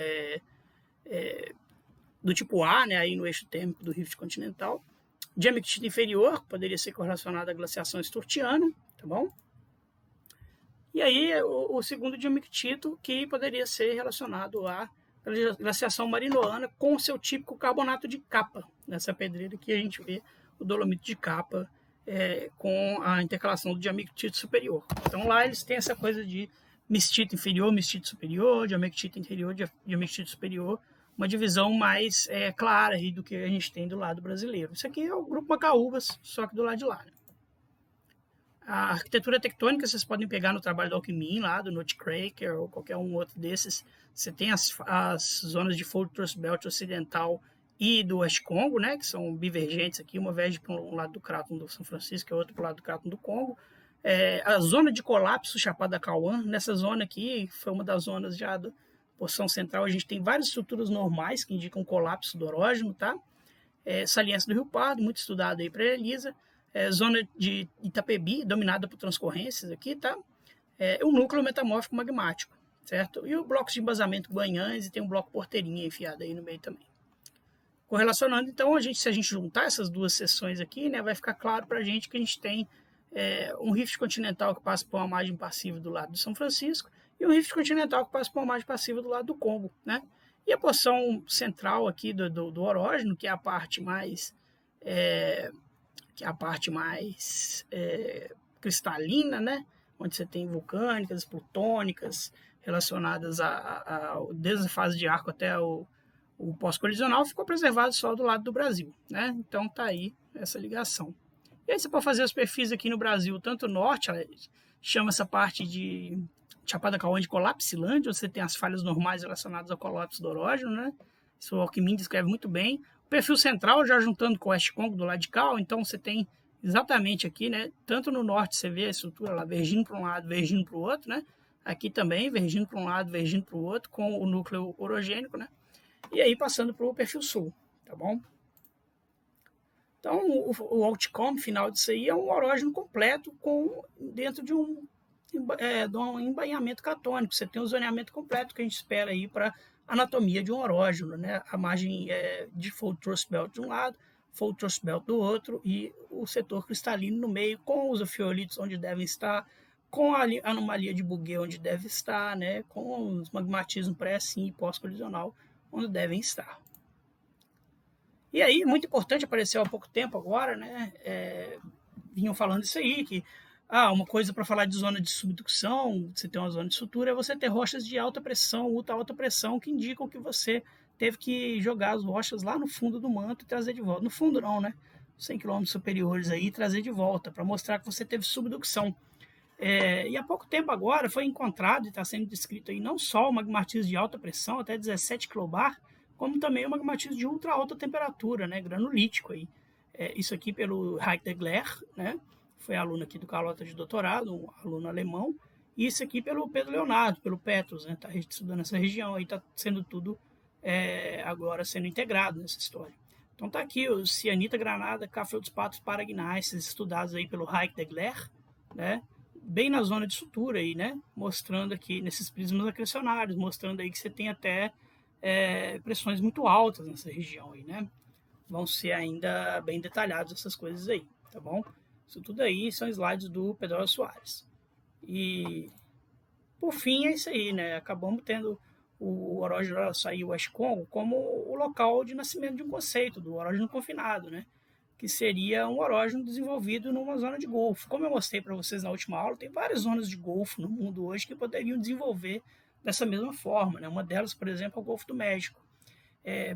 do tipo A, né, aí no eixo térmico do rift continental. Diamictite inferior, poderia ser correlacionado à glaciação esturtiana, tá bom? E aí o segundo diamictito, que poderia ser relacionado à glaciação marinoana com o seu típico carbonato de capa. Nessa pedreira que a gente vê o dolomito de capa com a intercalação do diamictite superior. Então lá eles têm essa coisa de mistite inferior, mistite superior, diamictite inferior, diamictite superior, uma divisão mais clara aí do que a gente tem do lado brasileiro. Isso aqui é o grupo Macaúbas, só que do lado de lá. Né? A arquitetura tectônica vocês podem pegar no trabalho do Alckmin, lá do Nutcracker ou qualquer um outro desses. Você tem as zonas de Fold Thrust Belt ocidental e do West Congo, né, que são divergentes aqui, uma verge para um lado do Cráton do São Francisco e outra para o lado do Cráton do Congo. A zona de colapso Chapada Cauã, nessa zona aqui, foi uma das zonas já da porção central, a gente tem várias estruturas normais que indicam colapso do orógeno, tá? Saliência do Rio Pardo, muito estudada aí para Elisa. Zona de Itapebi, dominada por transcorrências aqui, tá? O núcleo metamórfico magmático, certo? E o bloco de embasamento Guanhães, e tem um bloco Porteirinha enfiado aí no meio também. Correlacionando, então, se a gente juntar essas duas seções aqui, né, vai ficar claro para a gente que a gente tem um rift continental que passa por uma margem passiva do lado do São Francisco e um rift continental que passa por uma margem passiva do lado do Congo, né? E a porção central aqui do orógeno, que é a parte mais cristalina, né? Onde você tem vulcânicas, plutônicas, relacionadas desde a fase de arco até o pós-colisional, ficou preservado só do lado do Brasil, né? Então tá aí essa ligação. E aí você pode fazer os perfis aqui no Brasil, tanto norte, chama essa parte de Chapada Cauã de Colapsilândia, onde você tem as falhas normais relacionadas ao colapso do orógeno, né? Isso o Alckmin descreve muito bem. O perfil central, já juntando com o West Congo do lado de cá, então você tem exatamente aqui, né? Tanto no norte você vê a estrutura lá, vergindo para um lado, vergindo para o outro, né? Aqui também, vergindo para um lado, vergindo para o outro, com o núcleo orogênico, né? E aí passando para o perfil sul, tá bom? Então, o outcome final disso aí é um orógeno completo dentro de um embainhamento catônico. Você tem um zoneamento completo que a gente espera aí para anatomia de um orógeno, né? A margem de Fold Thrust Belt de um lado, Fold Thrust Belt do outro e o setor cristalino no meio, com os ofiolitos onde devem estar, com a anomalia de Bouguer onde deve estar, né? Com os magmatismos pré, sim e pós-colisional onde devem estar. E aí, muito importante, apareceu há pouco tempo agora, né? Vinham falando isso aí, que uma coisa para falar de zona de subducção, você tem uma zona de sutura, é você ter rochas de alta pressão, ultra alta pressão, que indicam que você teve que jogar as rochas lá no fundo do manto e trazer de volta. No fundo não, né? 100 km superiores aí, e trazer de volta, para mostrar que você teve subducção. E há pouco tempo agora foi encontrado e está sendo descrito aí não só o magmatismo de alta pressão, até 17 kbar, como também o magmatismo de ultra alta temperatura, né, granulítico aí. Isso aqui pelo Heike de Gler, né, foi aluno aqui do Carlota de doutorado, um aluno alemão, e isso aqui pelo Pedro Leonardo, pelo Petros, né, está estudando essa região aí, está sendo tudo agora sendo integrado nessa história. Então tá aqui o cianita, granada, cafeldspathos paragnaenses, estudados aí pelo Heike de Gler, né, bem na zona de sutura aí, né? Mostrando aqui nesses prismas acrecionários, mostrando aí que você tem até pressões muito altas nessa região aí, né? Vão ser ainda bem detalhados essas coisas aí, tá bom? Isso tudo aí são slides do Pedro Soares. E por fim é isso aí, né? Acabamos tendo o Orogen Araçuaí e o West Congo como o local de nascimento de um conceito do orógeno confinado, né? Que seria um orógeno desenvolvido numa zona de golfo. Como eu mostrei para vocês na última aula, tem várias zonas de golfo no mundo hoje que poderiam desenvolver dessa mesma forma. Né? Uma delas, por exemplo, é o Golfo do México.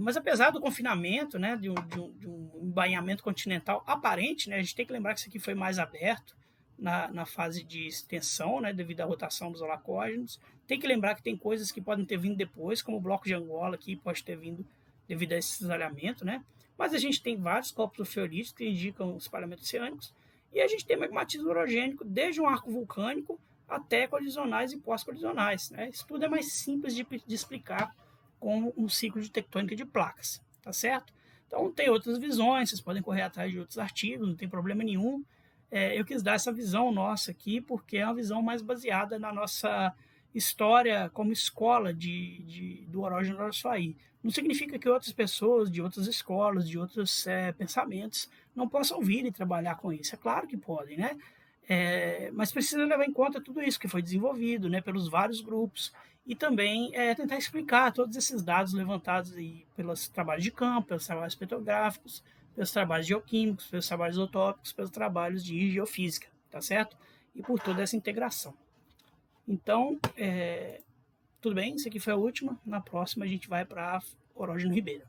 Mas apesar do confinamento, né, de um embainhamento continental aparente, né, a gente tem que lembrar que isso aqui foi mais aberto na fase de extensão, né, devido à rotação dos holacógenos. Tem que lembrar que tem coisas que podem ter vindo depois, como o bloco de Angola aqui pode ter vindo devido a esse cisalhamento, né? Mas a gente tem vários corpos ofeolíticos que indicam espalhamentos oceânicos, e a gente tem magmatismo orogênico desde um arco vulcânico até colisionais e pós-colisionais. Né? Isso tudo é mais simples de explicar com um ciclo de tectônica de placas, tá certo? Então tem outras visões, vocês podem correr atrás de outros artigos, não tem problema nenhum. Eu quis dar essa visão nossa aqui, porque é uma visão mais baseada na nossa história como escola do Orógeno Araçuaí. Não significa que outras pessoas de outras escolas, de outros pensamentos, não possam vir e trabalhar com isso. É claro que podem, né? Mas precisa levar em conta tudo isso que foi desenvolvido, né, pelos vários grupos, e também tentar explicar todos esses dados levantados aí pelos trabalhos de campo, pelos trabalhos petrográficos, pelos trabalhos geoquímicos, pelos trabalhos isotópicos, pelos trabalhos de geofísica, tá certo? E por toda essa integração. Então, tudo bem, isso aqui foi a última. Na próxima a gente vai para Orógeno Ribeira.